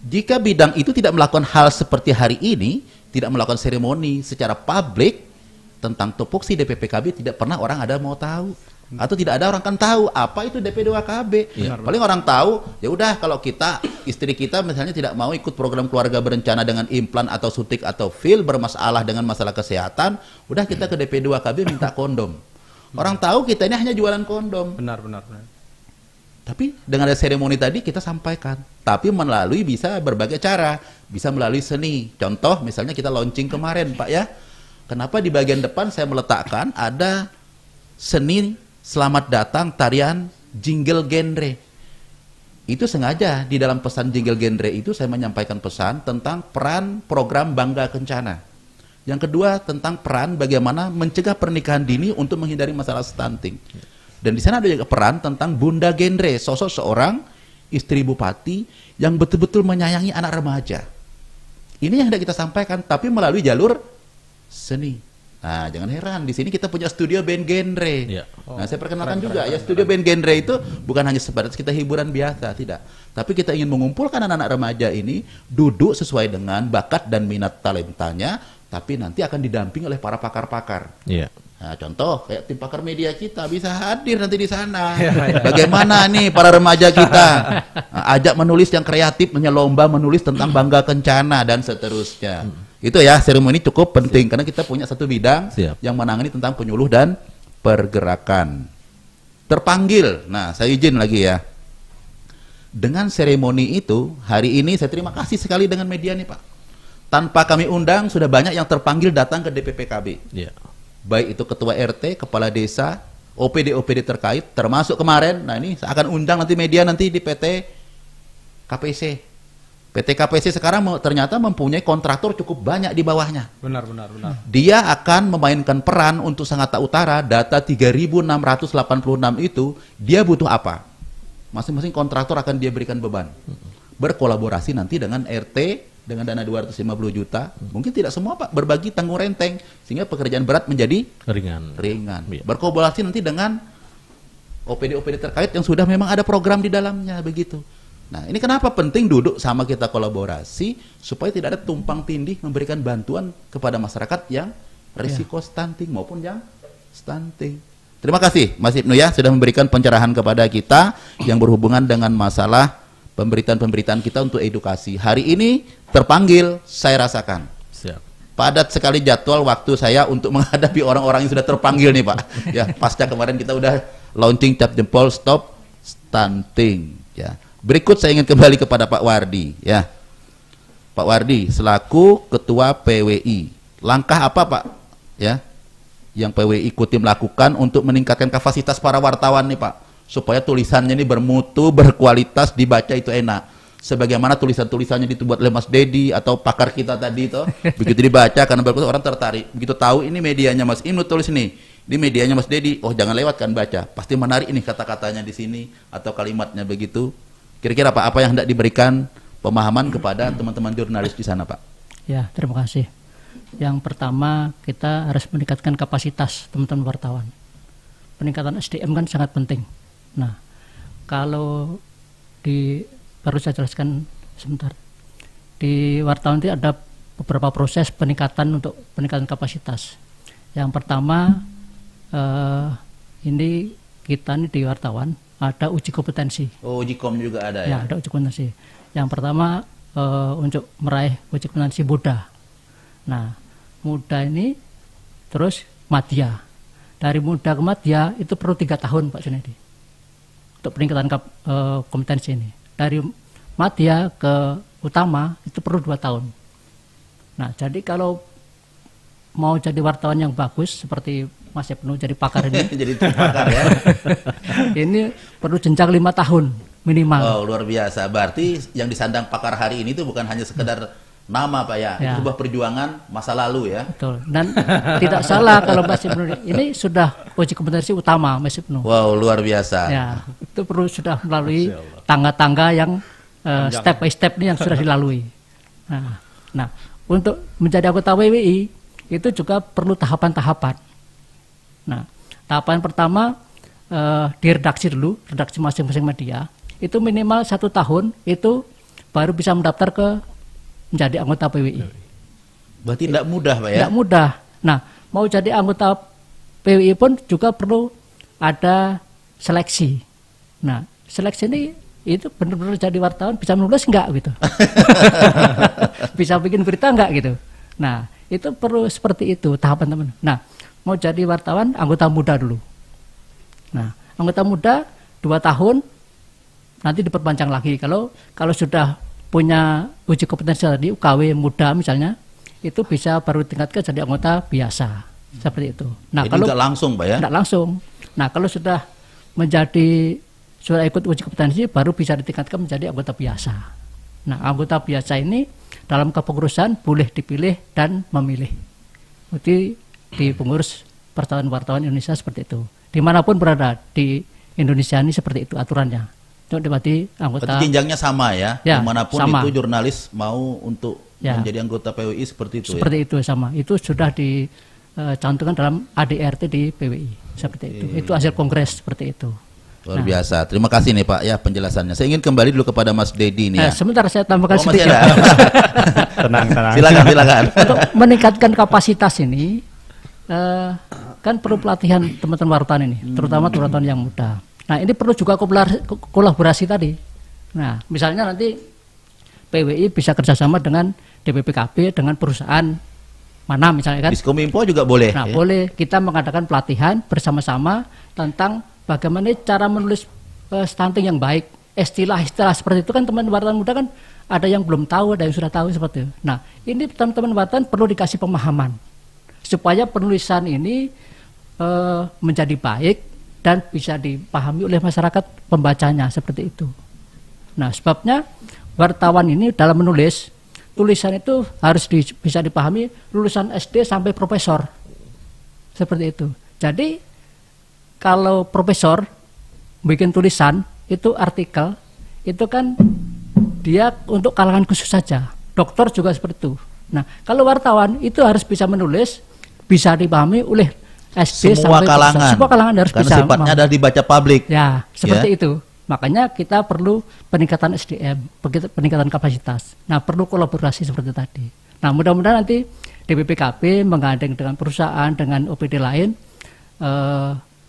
Jika bidang itu tidak melakukan hal seperti hari ini, tidak melakukan seremoni secara publik tentang topoksi DPPKB, tidak pernah orang ada mau tahu. Atau tidak ada orang kan tahu apa itu DP2KB. Paling orang tahu, ya udah kalau kita, istri kita misalnya tidak mau ikut program keluarga berencana dengan implan atau suntik atau fil bermasalah dengan masalah kesehatan, udah kita ke DP2KB minta kondom. Orang tahu kita ini hanya jualan kondom.
Benar.
Tapi dengan ada seremoni tadi kita sampaikan. Tapi melalui bisa berbagai cara, bisa melalui seni. Contoh misalnya kita launching kemarin, Pak ya. Kenapa di bagian depan saya meletakkan ada seni selamat datang tarian jingle genre. Itu sengaja di dalam pesan jingle genre itu saya menyampaikan pesan tentang peran program Bangga Kencana. Yang kedua tentang peran bagaimana mencegah pernikahan dini untuk menghindari masalah stunting. Dan di sana ada juga peran tentang Bunda Genre, sosok seorang istri bupati yang betul-betul menyayangi anak remaja. Ini yang hendak kita sampaikan, tapi melalui jalur seni. Nah, jangan heran, di sini kita punya studio band genre.
Ya.
Nah, saya perkenalkan juga ya, studio band genre itu bukan hanya sebatas kita hiburan biasa, tidak. Tapi kita ingin mengumpulkan anak-anak remaja ini duduk sesuai dengan bakat dan minat talentanya, tapi nanti akan didampingi oleh para pakar-pakar.
Iya.
Nah, contoh kayak tim pakar media kita bisa hadir nanti di sana. Bagaimana nih para remaja kita ajak menulis yang kreatif, lomba menulis tentang Bangga Kencana dan seterusnya. Itu ya, seremoni cukup penting karena kita punya satu bidang yang menangani tentang penyuluh dan pergerakan. Terpanggil. Nah, saya izin lagi ya. Dengan seremoni itu, hari ini saya terima kasih sekali dengan media nih, Pak. Tanpa kami undang sudah banyak yang terpanggil datang ke DPPKB.
Iya.
Baik itu ketua RT, kepala desa, OPD terkait, termasuk kemarin. Nah, ini saya akan undang nanti media nanti di PT KPC. PT KPC sekarang ternyata mempunyai kontraktor cukup banyak di bawahnya.
Benar.
Dia akan memainkan peran untuk Sangatta Utara, data 3.686 itu, dia butuh apa? Masing-masing kontraktor akan dia berikan beban. Berkolaborasi nanti dengan RT, dengan dana 250 juta, mungkin tidak semua Pak, berbagi tanggung renteng, sehingga pekerjaan berat menjadi ringan.
Iya.
Berkolaborasi nanti dengan OPD terkait yang sudah memang ada program di dalamnya, begitu. Nah, ini kenapa penting duduk sama kita kolaborasi, supaya tidak ada tumpang tindih memberikan bantuan kepada masyarakat yang risiko stunting maupun yang stunting. Terima kasih Mas Ibnu ya, sudah memberikan pencerahan kepada kita yang berhubungan dengan masalah pemberitaan-pemberitaan kita untuk edukasi. Hari ini terpanggil, saya rasakan.
Siap.
Padat sekali jadwal waktu saya untuk menghadapi orang-orang yang sudah terpanggil nih Pak. Ya, pasca kemarin kita udah launching cap jempol stop stunting. Ya. Berikut saya ingin kembali kepada Pak Wardi. Ya, Pak Wardi selaku Ketua PWI, langkah apa Pak? Ya, yang PWI ikuti melakukan untuk meningkatkan kapasitas para wartawan nih Pak, supaya tulisannya ini bermutu, berkualitas, dibaca itu enak. Sebagaimana tulisan-tulisannya dibuat oleh Mas Dedi atau pakar kita tadi itu, begitu dibaca karena bagus orang tertarik. Begitu tahu ini medianya Mas Ibnu tulis nih, ini medianya Mas Dedi, oh jangan lewatkan baca, pasti menarik ini kata-katanya di sini atau kalimatnya begitu. Kira-kira Pak, apa yang hendak diberikan pemahaman kepada teman-teman jurnalis di sana Pak?
Ya, terima kasih. Yang pertama, kita harus meningkatkan kapasitas teman-teman wartawan. Peningkatan SDM kan sangat penting. Nah, kalau baru saya jelaskan sebentar. Di wartawan itu ada beberapa proses peningkatan untuk peningkatan kapasitas. Yang pertama, ini kita nih di wartawan ada uji kompetensi.
Oh, uji kom juga ada ya?
Ya, ada uji kompetensi. Yang pertama untuk meraih uji kompetensi muda. Nah, muda ini terus madya. Dari muda ke madya itu perlu 3 tahun Pak Junedi untuk peningkatan kompetensi ini. Dari madya ke utama itu perlu 2 tahun. Nah, jadi kalau mau jadi wartawan yang bagus seperti Mas Ibnu jadi pakar ini,
jadi pakar ya.
ini perlu jenjang 5 tahun minimal.
Oh, luar biasa. Berarti yang disandang pakar hari ini itu bukan hanya sekedar nama Pak ya, itu sebuah perjuangan masa lalu ya.
Betul. Dan tidak salah kalau Mas Ibnu ini sudah uji kompetensi utama Mas Ibnu.
Wow, luar biasa.
Ya, itu perlu sudah melalui tangga-tangga yang step by step ini yang sudah dilalui. Nah, untuk menjadi anggota PWI itu juga perlu tahapan-tahapan. Nah, tahapan pertama di redaksi dulu, redaksi masing-masing media itu minimal 1 tahun itu baru bisa mendaftar ke menjadi anggota PWI.
Berarti tidak mudah Pak ya?
Tidak mudah. Nah, mau jadi anggota PWI pun juga perlu ada seleksi. Nah, seleksi ini itu benar-benar jadi wartawan bisa menulis enggak gitu. Bisa bikin berita enggak gitu. Nah, itu perlu seperti itu tahapan teman. Nah, mau jadi wartawan anggota muda dulu. Nah, anggota muda 2 tahun nanti diperpanjang lagi. Kalau sudah punya uji kompetensi tadi UKW muda misalnya, itu bisa baru ditingkatkan jadi anggota biasa seperti itu. Nah,
Jadi
kalau
nggak langsung Pak ya?
tidak langsung. Nah, kalau sudah ikut uji kompetensi baru bisa ditingkatkan menjadi anggota biasa. Nah, anggota biasa ini dalam kepengurusan boleh dipilih dan memilih. Jadi di pengurus Persatuan Wartawan Indonesia seperti itu. Dimanapun berada di Indonesia ini seperti itu aturannya. Itu berarti anggota.
Berarti jenjangnya sama ya?
Ya,
Dimanapun
sama.
itu jurnalis mau untuk
Ya.
menjadi anggota PWI seperti itu
Seperti itu sama. Itu sudah dicantumkan dalam ADRT di PWI. Seperti itu. Itu hasil kongres seperti itu.
Luar biasa. Terima kasih nih Pak ya penjelasannya. Saya ingin kembali dulu kepada Mas Dedi nih ya.
Sebentar saya tambahkan
Oh, masih
sedikit.
ada?
Tenang.
Silakan.
Untuk meningkatkan kapasitas ini kan perlu pelatihan teman-teman wartawan ini, terutama wartawan yang muda. Nah, ini perlu juga kolaborasi tadi. Nah, misalnya nanti PWI bisa kerjasama dengan DPPKB, dengan perusahaan mana misalnya kan.
Diskominfo juga boleh.
Nah,
ya?
boleh kita mengadakan pelatihan bersama-sama tentang bagaimana cara menulis stunting yang baik. Istilah-istilah seperti itu kan teman-teman wartawan muda kan ada yang belum tahu, ada yang sudah tahu seperti itu. Nah, ini teman-teman wartawan perlu dikasih pemahaman supaya penulisan ini menjadi baik dan bisa dipahami oleh masyarakat pembacanya seperti itu. Nah, sebabnya wartawan ini dalam menulis tulisan itu harus bisa dipahami lulusan SD sampai profesor seperti itu. Jadi kalau profesor bikin tulisan itu artikel itu kan dia untuk kalangan khusus saja. Dokter juga seperti itu. Nah, kalau wartawan itu harus bisa menulis, bisa dipahami oleh SD
semua
sampai
kalangan.
profesor. Semua kalangan harus
Karena
bisa.
sifatnya adalah dibaca publik.
Ya, seperti itu. Makanya kita perlu peningkatan SDM, peningkatan kapasitas. Nah, perlu kolaborasi seperti tadi. Nah, mudah-mudahan nanti DPPKB menggandeng dengan perusahaan, dengan OPD lain,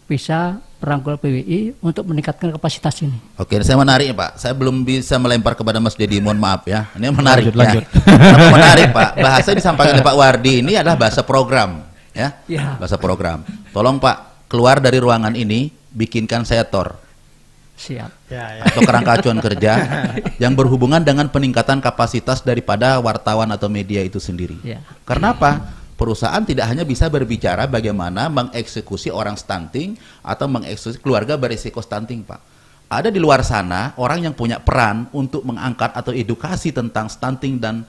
bisa merangkul PWI untuk meningkatkan kapasitas ini.
Oke, saya menarik Pak. Saya belum bisa melempar kepada Mas Dedi, mohon maaf ya. Ini menarik.
Lanjut.
Kenapa menarik Pak? Bahasa yang disampaikan oleh Pak Wardi ini adalah bahasa program, ya.
Ya.
Bahasa program. Tolong Pak, keluar dari ruangan ini, bikinkan saya tor
Siap.
atau kerangka acuan kerja yang berhubungan dengan peningkatan kapasitas daripada wartawan atau media itu sendiri.
Ya.
Karena apa? Perusahaan tidak hanya bisa berbicara bagaimana mengeksekusi orang stunting atau mengeksekusi keluarga berisiko stunting, Pak. Ada di luar sana orang yang punya peran untuk mengangkat atau edukasi tentang stunting dan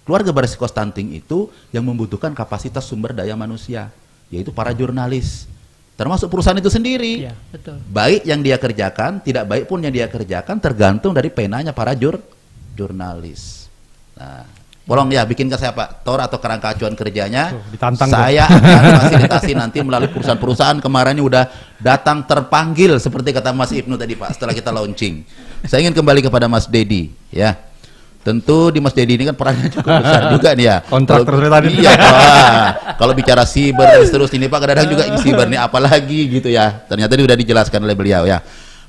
keluarga berisiko stunting itu yang membutuhkan kapasitas sumber daya manusia, yaitu para jurnalis. Termasuk perusahaan itu sendiri.
Ya, betul.
Baik yang dia kerjakan, tidak baik pun yang dia kerjakan tergantung dari penanya para jurnalis. Nah, tolong ya bikinkan saya Pak tor atau kerangka acuan kerjanya.
Ditantang
Saya akan fasilitasi nanti melalui perusahaan-perusahaan. Kemarin ini udah datang terpanggil seperti kata Mas Ibnu tadi Pak setelah kita launching. Saya ingin kembali kepada Mas Dedi ya. Tentu di Mas Dedi ini kan perannya cukup besar juga nih ya.
Kontraktor tadi.
Iya, kalau bicara siber dan seterusnya ini Pak kadang-kadang juga ini siber nih apalagi gitu ya. Ternyata ini sudah dijelaskan oleh beliau ya.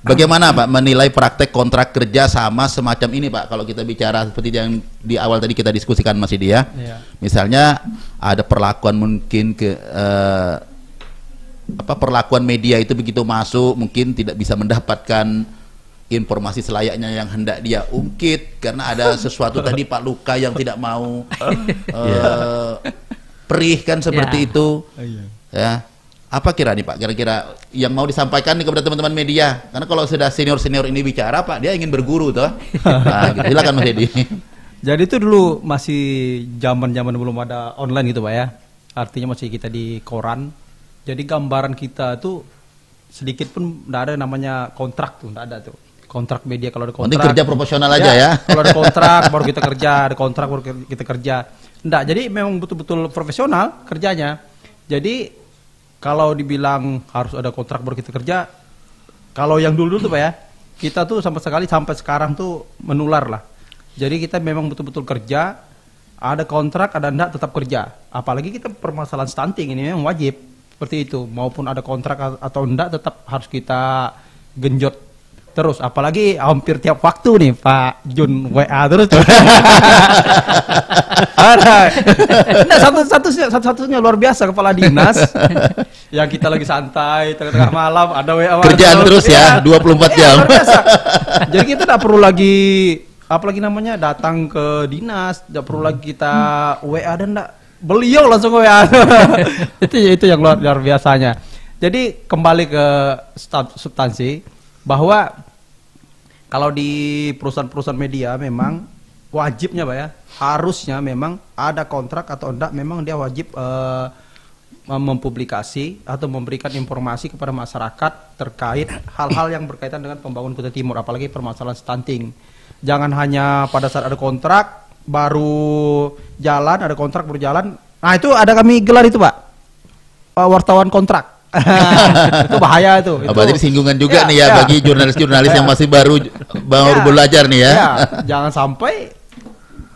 Bagaimana Pak menilai praktek kontrak kerja sama semacam ini Pak? Kalau kita bicara seperti yang di awal tadi kita diskusikan Mas Idi ya.
Iya.
Misalnya ada perlakuan mungkin perlakuan media itu begitu masuk mungkin tidak bisa mendapatkan informasi selayaknya yang hendak dia ungkit karena ada sesuatu tadi Pak Luka yang tidak mau perih kan seperti itu ya. Apa kira nih Pak kira-kira yang mau disampaikan nih kepada teman-teman media, karena kalau sudah senior-senior ini bicara Pak dia ingin berguru toh. Nah, gitu. Silakan Mas Dedi.
Jadi itu dulu masih zaman-zaman belum ada online gitu Pak ya. Artinya masih kita di koran. Jadi gambaran kita tuh sedikit pun tidak ada namanya kontrak tuh, tidak ada tuh. Kontrak media kalau ada kontrak.
Penting kerja profesional aja ya.
Kalau ada kontrak baru kita kerja, ada kontrak baru kita kerja. Enggak, jadi memang betul-betul profesional kerjanya. Jadi kalau dibilang harus ada kontrak baru kita kerja, kalau yang dulu tuh Pak ya, kita tuh sampai sekarang tuh menular lah. Jadi kita memang betul-betul kerja, ada kontrak, ada enggak tetap kerja. Apalagi kita permasalahan stunting ini memang wajib seperti itu. Maupun ada kontrak atau enggak tetap harus kita genjot terus. Apalagi hampir tiap waktu nih Pak Jun WA terus. Nah, satu-satunya luar biasa kepala dinas yang kita lagi santai tengah-tengah malam ada WA
Kerjaan terus ya 24 jam.
Luar biasa. Jadi kita tidak perlu lagi apalagi namanya datang ke dinas, tidak perlu lagi kita WA dan enggak, beliau langsung WA. itu yang luar biasanya. Jadi kembali ke substansi bahwa kalau di perusahaan-perusahaan media memang wajibnya Pak ya, harusnya memang ada kontrak atau enggak, memang dia wajib mempublikasi atau memberikan informasi kepada masyarakat terkait hal-hal yang berkaitan dengan pembangunan Kutai Timur, apalagi permasalahan stunting. Jangan hanya pada saat ada kontrak baru jalan, ada kontrak berjalan. Nah itu ada kami gelar itu Pak, wartawan kontrak. Itu bahaya itu.
Berarti singgungan juga nih ya,
ya.
bagi jurnalis-jurnalis yang masih baru belajar nih ya.
Jangan sampai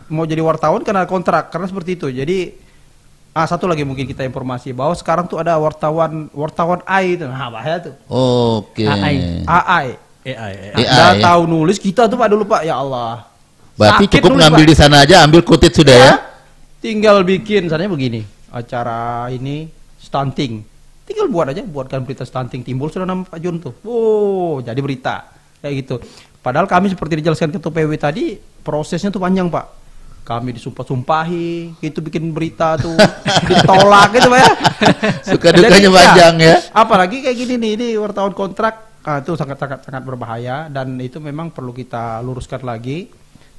mau jadi wartawan karena kontrak, karena seperti itu. Jadi satu lagi mungkin kita informasi bahwa sekarang tuh ada wartawan AI itu. Nah, bahaya tuh.
Oke.
AI.
AI.
Tahu nulis kita tuh Pak dulu Pak, ya Allah.
Berarti
Sakit
cukup
nulis,
ngambil
Pak.
di sana aja, ambil kutit sudah ya.
Tinggal bikin misalnya begini, acara ini stunting. Tinggal buatkan berita stunting, timbul sudah nama Pak Jun tuh. Oh, jadi berita. Kayak gitu. Padahal kami seperti dijelaskan Ketua PW tadi, prosesnya tuh panjang Pak. Kami disumpah-sumpahi, itu bikin berita tuh ditolak gitu Pak ya.
Suka dukanya panjang ya.
Apalagi kayak gini nih, ini wartawan kontrak, itu sangat berbahaya dan itu memang perlu kita luruskan lagi.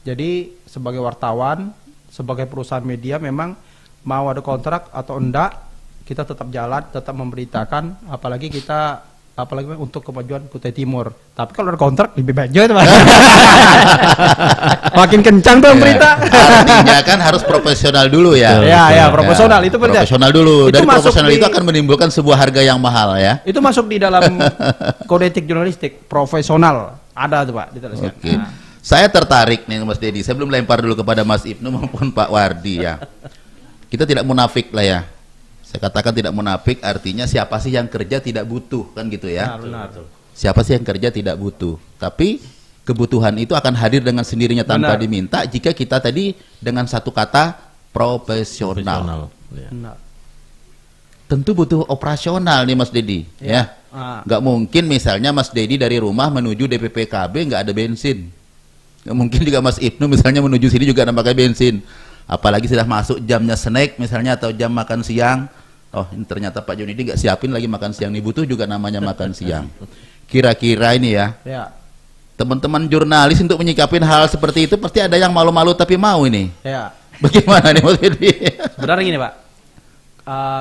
Jadi sebagai wartawan, sebagai perusahaan media memang mau ada kontrak atau enggak, kita tetap jalan, tetap memberitakan, apalagi untuk kemajuan Kutai Timur. Tapi kalau ada kontrak lebih baik juga Pak. Makin kencang tuh berita.
Artinya kan harus profesional dulu ya.
Ya, profesional itu penting.
Profesional dulu.
Itu
Dari
masuk
profesional itu akan menimbulkan sebuah harga yang mahal ya.
Itu masuk di dalam kode etik jurnalistik, profesional. Ada tuh Pak, dituliskan.
Oke. Saya tertarik nih Mas Dedi. Saya belum lempar dulu kepada Mas Ibnu maupun Pak Wardi ya. Kita tidak munafik lah ya. Saya katakan tidak munafik, artinya siapa sih yang kerja tidak butuh, kan gitu ya.
Benar.
Siapa sih yang kerja tidak butuh. Tapi kebutuhan itu akan hadir dengan sendirinya tanpa diminta jika kita tadi dengan satu kata profesional.
Ya.
Benar.
Tentu butuh operasional nih Mas Dedi ya. Nggak mungkin misalnya Mas Dedi dari rumah menuju DPPKB nggak ada bensin. Nggak mungkin juga Mas Ibnu misalnya menuju sini juga ada pakai bensin. Apalagi sudah masuk jamnya snack misalnya atau jam makan siang. Oh ini ternyata Pak Junidi nggak siapin lagi makan siang nih, butuh juga namanya makan siang. Kira-kira ini ya, teman-teman jurnalis untuk menyikapin hal seperti itu pasti ada yang malu-malu tapi mau ini.
Ya.
Bagaimana nih Mas Dedi?
Sebenarnya gini Pak,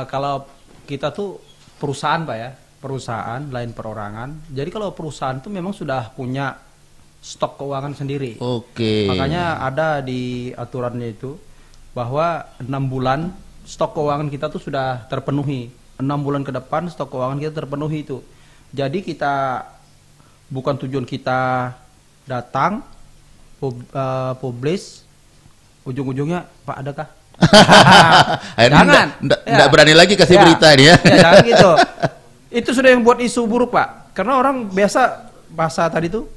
kalau kita tuh perusahaan Pak ya, perusahaan lain perorangan. Jadi kalau perusahaan tuh memang sudah punya stok keuangan sendiri.
Oke.
Makanya ada di aturannya itu bahwa 6 bulan stok keuangan kita tuh sudah terpenuhi. 6 bulan ke depan stok keuangan kita terpenuhi itu. Jadi kita bukan tujuan kita datang publish ujung-ujungnya Pak adakah?
Jangan. Enggak berani lagi kasih berita ini ya.
Jangan gitu. Itu sudah yang buat isu buruk Pak. Karena orang biasa bahasa tadi tuh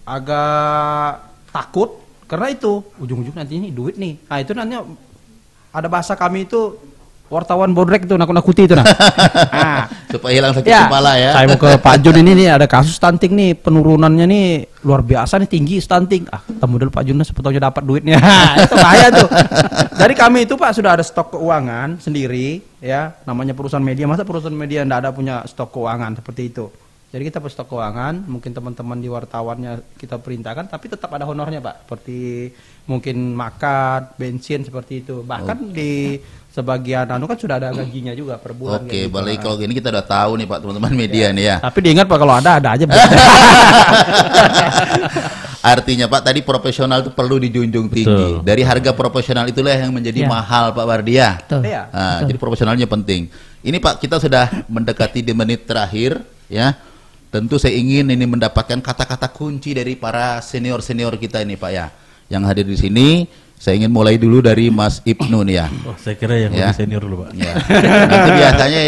agak takut karena itu ujung-ujung nanti ini duit nih. Nah itu nanti ada bahasa kami itu wartawan bodrek itu nakut-nakuti itu nah.
Supaya hilang sakit kepala ya.
Saya mau ke Pak Jun ini nih ada kasus stunting nih, penurunannya nih luar biasa nih, tinggi stunting. Temu dulu Pak Jun sebetulnya dapat duitnya. Itu bahaya tuh. Dari kami itu Pak sudah ada stok keuangan sendiri ya, namanya perusahaan media. Masa perusahaan media enggak ada punya stok keuangan seperti itu. Jadi kita punya stok keuangan, mungkin teman-teman di wartawannya kita perintahkan, tapi tetap ada honornya Pak, seperti mungkin makan, bensin seperti itu. Bahkan di sebagian kan sudah ada gajinya juga per bulan.
Oke, balik kalau gini kita udah tahu nih Pak teman-teman media nih ya.
Tapi diingat Pak kalau ada aja.
Artinya Pak tadi profesional itu perlu dijunjung tinggi. Dari harga profesional itulah yang menjadi mahal Pak Wardia. Nah, jadi profesionalnya penting. Ini Pak kita sudah mendekati di menit terakhir ya. Tentu saya ingin ini mendapatkan kata-kata kunci dari para senior-senior kita ini Pak ya. Yang hadir di sini, saya ingin mulai dulu dari Mas Ibnu nih ya.
Oh, saya kira yang lebih senior dulu Pak.
Ya. Nanti biasanya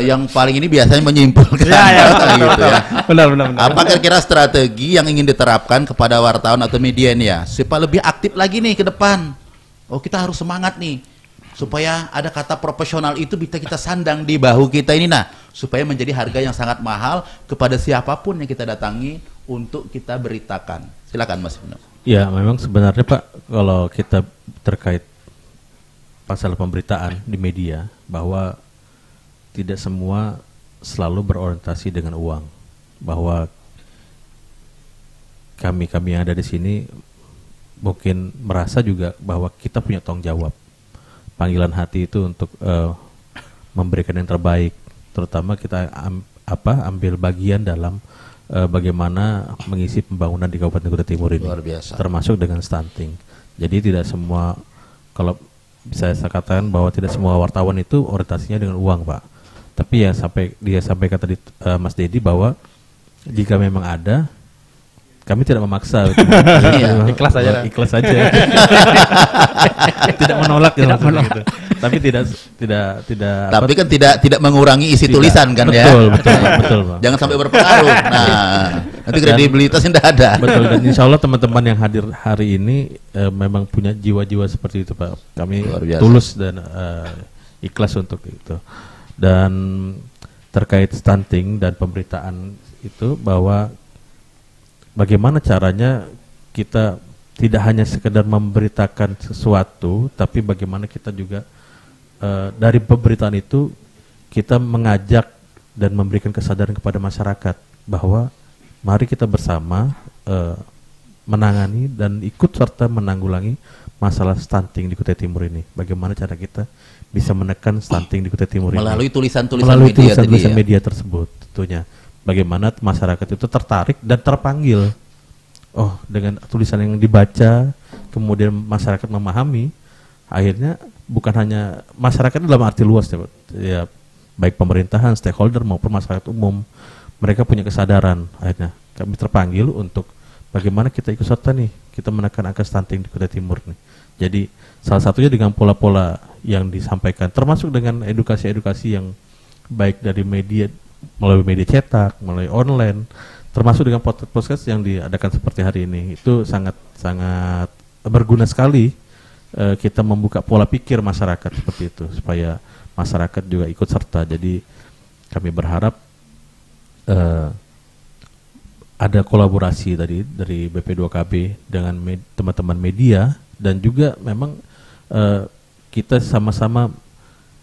yang paling ini biasanya menyimpulkan gitu ya.
Benar.
Apa kira-kira strategi yang ingin diterapkan kepada wartawan atau media ini ya, supaya lebih aktif lagi nih ke depan? Oh kita harus semangat nih. Supaya ada kata profesional itu bisa kita sandang di bahu kita ini supaya menjadi harga yang sangat mahal kepada siapapun yang kita datangi untuk kita beritakan. Silakan Mas Ibnu.
Ya, memang sebenarnya Pak, kalau kita terkait masalah pemberitaan di media, bahwa tidak semua selalu berorientasi dengan uang. Bahwa kami yang ada di sini mungkin merasa juga bahwa kita punya tanggung jawab. Panggilan hati itu untuk memberikan yang terbaik, terutama kita ambil bagian dalam bagaimana mengisi pembangunan di Kabupaten Kutai Timur ini.
Luar biasa.
Termasuk dengan stunting. Jadi tidak semua, kalau bisa saya katakan bahwa tidak semua wartawan itu orientasinya dengan uang, Pak. Tapi ya dia sampaikan tadi Mas Dedi bahwa jika memang ada, kami tidak memaksa.
Ikhlas saja.
Ikhlas saja. Tidak menolak ya, gitu. Tapi tidak.
Tapi kan tidak mengurangi isi tulisan kan ya.
Betul, Pak.
Jangan sampai berpengaruh. Nah, nanti kredibilitasnya tidak ada.
Betul, dan insya Allah teman-teman yang hadir hari ini memang punya jiwa-jiwa seperti itu, Pak. Kami tulus dan ikhlas untuk itu. Dan terkait stunting dan pemberitaan itu, bahwa bagaimana caranya kita tidak hanya sekedar memberitakan sesuatu, tapi bagaimana kita juga dari pemberitaan itu kita mengajak dan memberikan kesadaran kepada masyarakat bahwa mari kita bersama menangani dan ikut serta menanggulangi masalah stunting di Kutai Timur ini. Bagaimana cara kita bisa menekan stunting di Kutai Timur
melalui
ini
tulisan-tulisan
media tersebut tentunya. Bagaimana masyarakat itu tertarik dan terpanggil. Oh, dengan tulisan yang dibaca, kemudian masyarakat memahami, akhirnya bukan hanya masyarakat dalam arti luas ya, baik pemerintahan, stakeholder maupun masyarakat umum, mereka punya kesadaran. Akhirnya kami terpanggil untuk bagaimana kita ikut serta nih, kita menekan angka stunting di Kutai Timur nih. Jadi salah satunya dengan pola-pola yang disampaikan, termasuk dengan edukasi-edukasi yang baik dari media, melalui media cetak, melalui online, termasuk dengan podcast yang diadakan seperti hari ini. Itu sangat berguna sekali kita membuka pola pikir masyarakat seperti itu, supaya masyarakat juga ikut serta. Jadi kami berharap ada kolaborasi tadi dari BP2KB dengan teman-teman media, dan juga memang kita sama-sama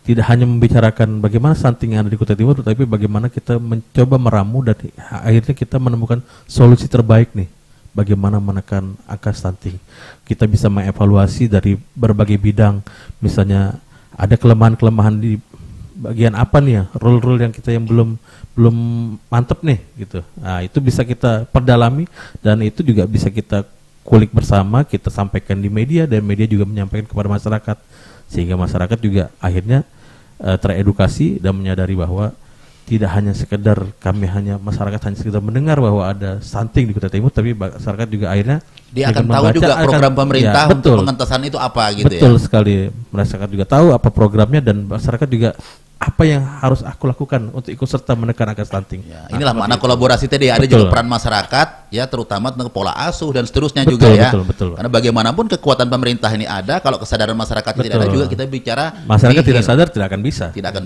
tidak hanya membicarakan bagaimana stunting yang ada di Kutai Timur, tetapi bagaimana kita mencoba meramu dan akhirnya kita menemukan solusi terbaik nih, bagaimana menekan angka stunting. Kita bisa mengevaluasi dari berbagai bidang, misalnya ada kelemahan-kelemahan di bagian apa nih ya, rule-rule yang kita yang belum mantep nih gitu. Nah, itu bisa kita perdalami, dan itu juga bisa kita kulik bersama, kita sampaikan di media, dan media juga menyampaikan kepada masyarakat, sehingga masyarakat juga akhirnya teredukasi dan menyadari bahwa tidak hanya sekedar masyarakat hanya sekedar mendengar bahwa ada stunting di Kutai Timur, tapi masyarakat juga akhirnya
dia akan tahu juga program pemerintah untuk pengentasan itu apa gitu.
Betul sekali, masyarakat juga tahu apa programnya, dan masyarakat juga apa yang harus aku lakukan untuk ikut serta menekan angka stunting.
Ya, inilah makna kolaborasi tadi. Ada juga peran masyarakat ya, terutama tentang pola asuh dan seterusnya juga ya.
Betul.
Karena bagaimanapun kekuatan pemerintah ini ada, kalau kesadaran masyarakat tidak ada juga, kita bicara
masyarakat tidak sadar tidak akan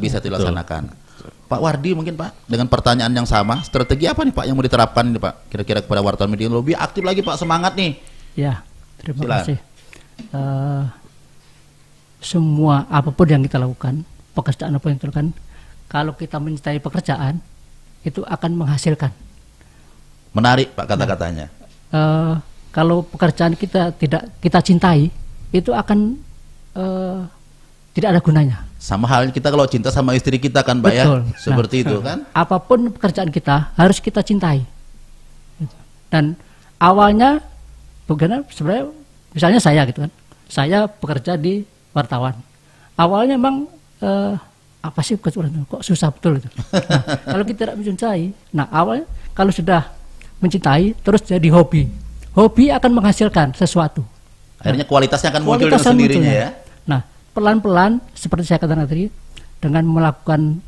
bisa
dilaksanakan. Pak Wardi mungkin Pak, dengan pertanyaan yang sama, strategi apa nih Pak yang mau diterapkan ini Pak, kira-kira kepada wartawan media lebih aktif lagi Pak, semangat nih.
Ya, terima kasih. Semua apapun yang kita lakukan, pekerjaan apa yang kita lakukan, kalau kita mencintai pekerjaan, itu akan menghasilkan.
Menarik Pak kata-katanya.
Kalau pekerjaan kita tidak kita cintai, itu akan tidak ada gunanya.
Sama halnya kita kalau cinta sama istri kita kan Pak. Betul. Ya, seperti itu kan.
Apapun pekerjaan kita harus kita cintai. Dan awalnya bukan sebenarnya, misalnya saya gitu kan, saya bekerja di wartawan. Awalnya memang apa sih pekerjaan kok susah betul itu. Nah, kalau kita tidak mencintai, nah awalnya kalau sudah mencintai terus jadi hobi, hobi akan menghasilkan sesuatu.
Akhirnya kualitasnya akan muncul dengan sendirinya ya.
Nah, pelan-pelan seperti saya katakan tadi, dengan melakukan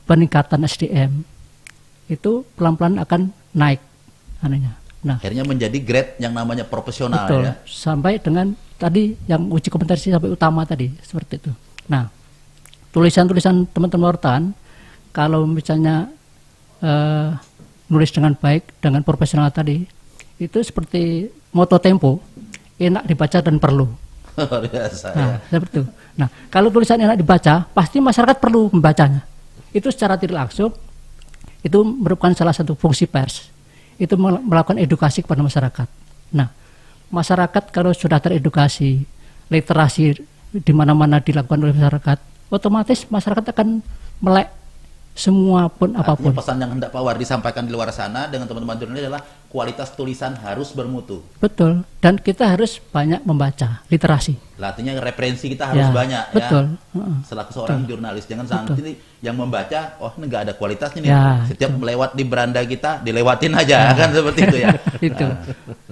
peningkatan SDM itu pelan-pelan akan naik anunya. Nah,
akhirnya menjadi grade yang namanya profesional.
Betul,
ya.
Sampai dengan tadi yang uji kompetensi sampai utama tadi seperti itu. Nah, tulisan-tulisan teman-teman wartawan kalau misalnya nulis dengan baik, dengan profesional tadi, itu seperti moto Tempo, enak dibaca dan perlu.
Luar biasa ya.
Nah, seperti itu. Nah, kalau tulisan enak dibaca, pasti masyarakat perlu membacanya. Itu secara tidak langsung, itu merupakan salah satu fungsi pers. Itu melakukan edukasi kepada masyarakat. Nah, masyarakat kalau sudah teredukasi, literasi di mana-mana dilakukan oleh masyarakat, otomatis masyarakat akan melek semua pun apapun.
Artinya pesan yang hendak Pak Wardi sampaikan di luar sana dengan teman-teman jurnalis adalah kualitas tulisan harus bermutu.
Betul. Dan kita harus banyak membaca, literasi.
Artinya referensi kita harus
Ya,
banyak
betul.
ya. Selaku seorang jurnalis, jangan sampai yang membaca, oh ini nggak ada kualitasnya nih.
Ya,
Setiap melewat di beranda kita, dilewatin aja kan seperti itu ya.
Itu.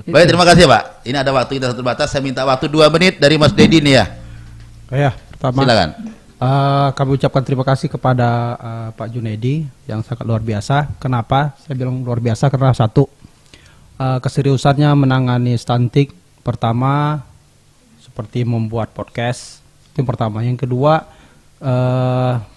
Baik, terima kasih Pak. Ini ada waktu kita terbatas. Saya minta waktu 2 menit dari Mas Dedi nih ya.
Ya, pertama.
Silakan.
Kami ucapkan terima kasih kepada Pak Junedi yang sangat luar biasa. Kenapa? Saya bilang luar biasa karena satu, keseriusannya menangani stunting. Pertama, seperti membuat podcast. Itu yang pertama. Yang kedua,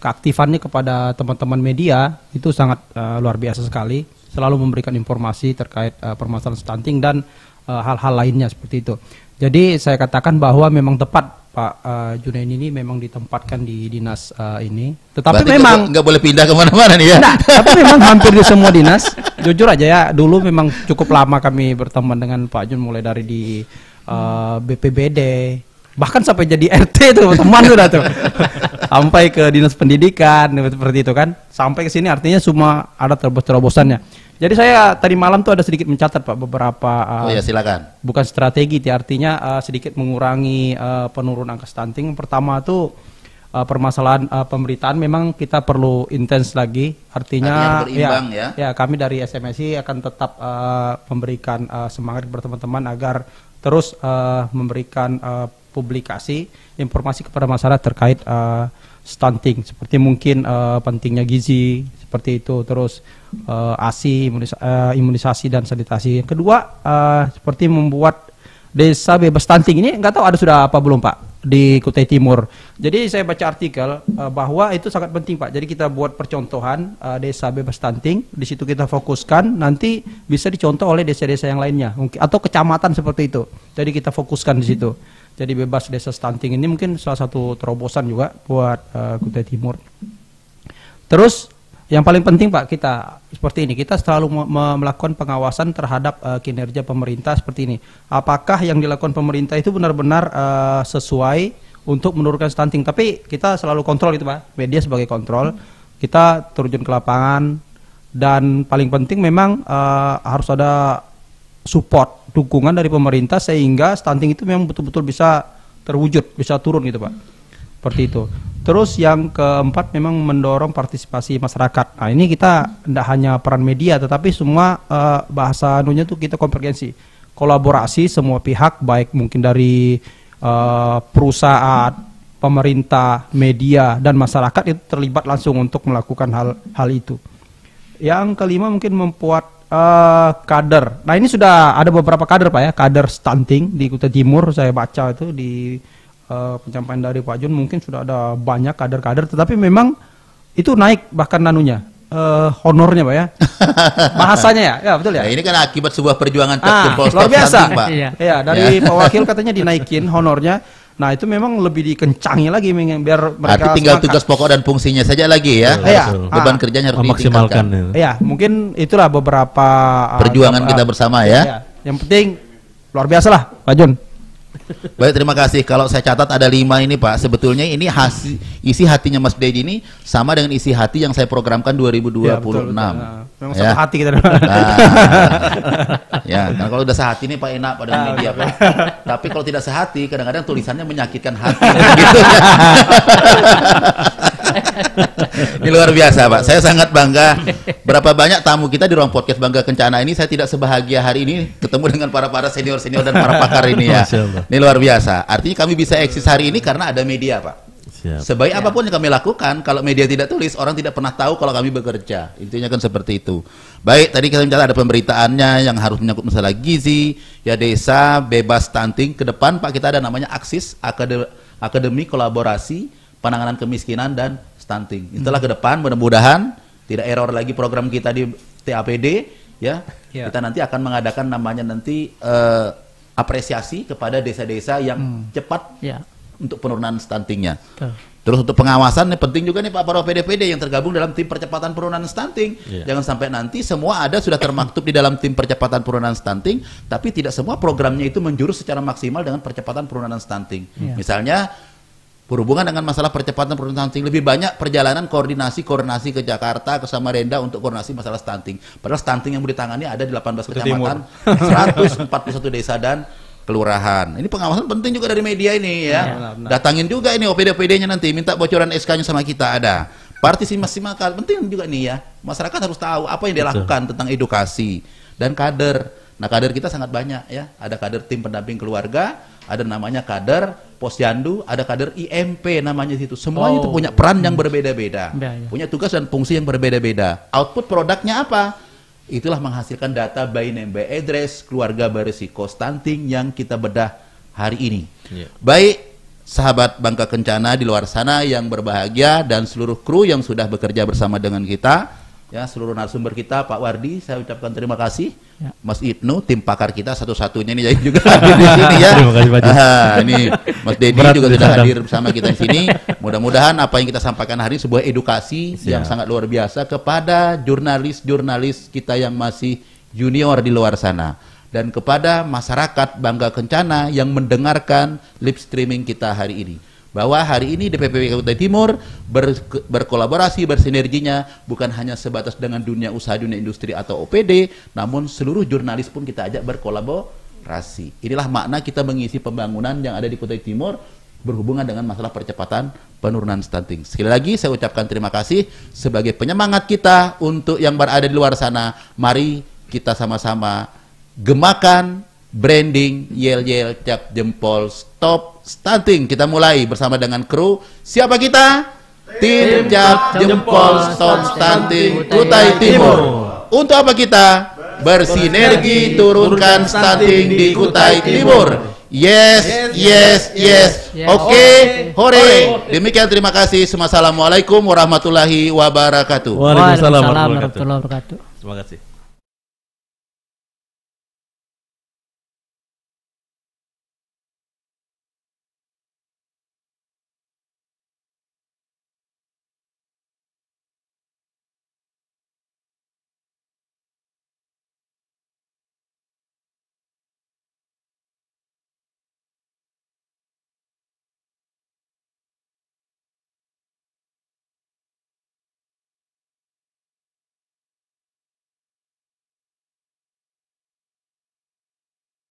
keaktifannya kepada teman-teman media itu sangat luar biasa sekali. Selalu memberikan informasi terkait permasalahan stunting dan hal-hal lainnya seperti itu. Jadi saya katakan bahwa memang tepat Pak Junaidi ini memang ditempatkan di dinas ini. Tetapi
Berarti
memang
nggak boleh pindah kemana-mana nih ya.
Nah, tapi memang hampir di semua dinas. Jujur aja ya, dulu memang cukup lama kami berteman dengan Pak Jun, mulai dari di BPBD, bahkan sampai jadi RT tuh teman sudah tuh. Sampai ke dinas pendidikan seperti itu kan. Sampai ke sini artinya semua ada terobos-terobosannya. Jadi saya tadi malam tuh ada sedikit mencatat Pak beberapa
Oh ya, silakan.
bukan strategi, artinya sedikit mengurangi penurunan angka stunting. Pertama tuh permasalahan pemberitaan memang kita perlu intens lagi. Artinya
berimbang ya.
kami dari SMSI akan tetap memberikan semangat kepada teman-teman agar terus memberikan publikasi informasi kepada masyarakat terkait stunting, seperti mungkin pentingnya gizi seperti itu, terus ASI, imunisasi dan sanitasi. Yang kedua seperti membuat desa bebas stunting. Ini nggak tahu ada sudah apa belum Pak di Kutai Timur. Jadi saya baca artikel bahwa itu sangat penting Pak. Jadi kita buat percontohan desa bebas stunting, di situ kita fokuskan, nanti bisa dicontoh oleh desa-desa yang lainnya, mungkin atau kecamatan seperti itu. Jadi kita fokuskan di situ. Jadi bebas desa stunting ini mungkin salah satu terobosan juga buat Kutai Timur. Terus yang paling penting Pak, kita seperti ini, kita selalu melakukan pengawasan terhadap kinerja pemerintah seperti ini. Apakah yang dilakukan pemerintah itu benar-benar sesuai untuk menurunkan stunting? Tapi kita selalu kontrol itu Pak, media sebagai kontrol. Kita terjun ke lapangan dan paling penting memang harus ada support, dukungan dari pemerintah sehingga stunting itu memang betul-betul bisa terwujud, bisa turun gitu Pak. Seperti itu. Terus yang keempat memang mendorong partisipasi masyarakat. Nah ini kita tidak hanya peran media, tetapi semua bahasa anunya tuh kita konvergensi, kolaborasi semua pihak, baik mungkin dari perusahaan, pemerintah, media dan masyarakat itu terlibat langsung untuk melakukan hal itu. Yang kelima mungkin membuat kader. Nah ini sudah ada beberapa kader Pak ya, kader stunting di Kutai Timur. Saya baca itu di penyampaian dari Pak Jun, mungkin sudah ada banyak kader-kader, tetapi memang itu naik bahkan nanunya honornya Pak ya, bahasanya ya betul ya.
Nah, ini kan akibat sebuah perjuangan
luar biasa
Pak.
Ya dari Pak Wakil katanya dinaikin honornya. Nah itu memang lebih dikencangi lagi biar mereka
tinggal
semangat.
tugas pokok dan fungsinya saja lagi ya. Beban kerjanya harus
memaksimalkan.
ditingkatkan.
Ya mungkin itulah beberapa
perjuangan kita bersama ya.
Yang penting luar biasa lah Pak Jun.
Baik, terima kasih. Kalau saya catat ada 5 ini Pak. Sebetulnya ini isi hatinya Mas Dedi ini sama dengan isi hati yang saya programkan 2026.
Ya, betul. Memang
Ya.
satu hati kita.
Ya, karena kalau udah sehati ini Pak enak pada media Pak. Tapi kalau tidak sehati, kadang-kadang tulisannya menyakitkan hati. Gitu ya. Ini luar biasa Pak. Saya sangat bangga. Berapa banyak tamu kita di ruang podcast Bangga Kencana ini, saya tidak sebahagia hari ini ketemu dengan para senior-senior dan para pakar ini ya. Ini luar biasa. Artinya kami bisa eksis hari ini karena ada media Pak.
Siap.
Sebaik apapun yang kami lakukan, kalau media tidak tulis, orang tidak pernah tahu kalau kami bekerja. Intinya kan seperti itu. Baik, tadi kita bicara ada pemberitaannya yang harus menyangkut masalah gizi, ya desa bebas stunting. Ke depan Pak kita ada namanya AKSIS, Akademi Kolaborasi Penanganan Kemiskinan dan Stunting. Itulah ke depan, mudah-mudahan tidak error lagi program kita di TAPD ya. Kita nanti akan mengadakan namanya nanti apresiasi kepada desa-desa yang cepat
Ya.
untuk penurunan stuntingnya.
Betul.
Terus untuk pengawasan nih penting juga nih Pak para PD-PD yang tergabung dalam tim percepatan penurunan stunting. Jangan sampai nanti semua ada sudah termaktub di dalam tim percepatan penurunan stunting, tapi tidak semua programnya itu menjurus secara maksimal dengan percepatan penurunan stunting. Misalnya berhubungan dengan masalah percepatan penurunan stunting, lebih banyak perjalanan koordinasi ke Jakarta, ke Samarinda untuk koordinasi masalah stunting. Padahal stunting yang mau ditangani ada di 18 kecamatan, 141 desa dan kelurahan. Ini pengawasan penting juga dari media ini ya. Datangin juga ini OPD-OPD-nya nanti, minta bocoran SK-nya sama kita ada. Partisipasi makal penting juga nih ya. Masyarakat harus tahu apa yang dia lakukan tentang edukasi dan kader. Nah, kader kita sangat banyak ya. Ada kader tim pendamping keluarga, ada namanya kader posyandu, ada kader IMP namanya situ. Semuanya itu punya peran yang berbeda-beda. Punya tugas dan fungsi yang berbeda-beda. Output produknya apa? Itulah menghasilkan data by name by address keluarga berisiko stunting yang kita bedah hari ini. Baik sahabat Bangka Kencana di luar sana yang berbahagia dan seluruh kru yang sudah bekerja bersama dengan kita, ya seluruh narasumber kita, Pak Wardi, saya ucapkan terima kasih. Mas Ibnu, tim pakar kita satu-satunya ini jadi juga hadir di sini ya.
Terima kasih Pak.
Ini Mas Dedi juga sudah hadir bersama kita di sini. Mudah-mudahan apa yang kita sampaikan hari ini sebuah edukasi yang sangat luar biasa kepada jurnalis-jurnalis kita yang masih junior di luar sana dan kepada masyarakat Bangka Kencana yang mendengarkan live streaming kita hari ini. Bahwa hari ini DPP Kutai Timur berkolaborasi, bersinerginya bukan hanya sebatas dengan dunia usaha, dunia industri atau OPD, namun seluruh jurnalis pun kita ajak berkolaborasi. Inilah makna kita mengisi pembangunan yang ada di Kutai Timur berhubungan dengan masalah percepatan penurunan stunting. Sekali lagi saya ucapkan terima kasih sebagai penyemangat kita untuk yang berada di luar sana. Mari kita sama-sama gemakan branding yel-yel cap jempol stop stunting. Kita mulai bersama dengan kru. Siapa kita? Tim cap jempol stop stunting Kutai Timur. Untuk apa kita? Bersinergi turunkan stunting di Kutai Timur. Yes, yes, yes. Oke, hore. Demikian terima kasih. Assalamualaikum warahmatullahi wabarakatuh.
Waalaikumsalam
Waalaikumsalam warahmatullahi wabarakatuh.
Terima kasih.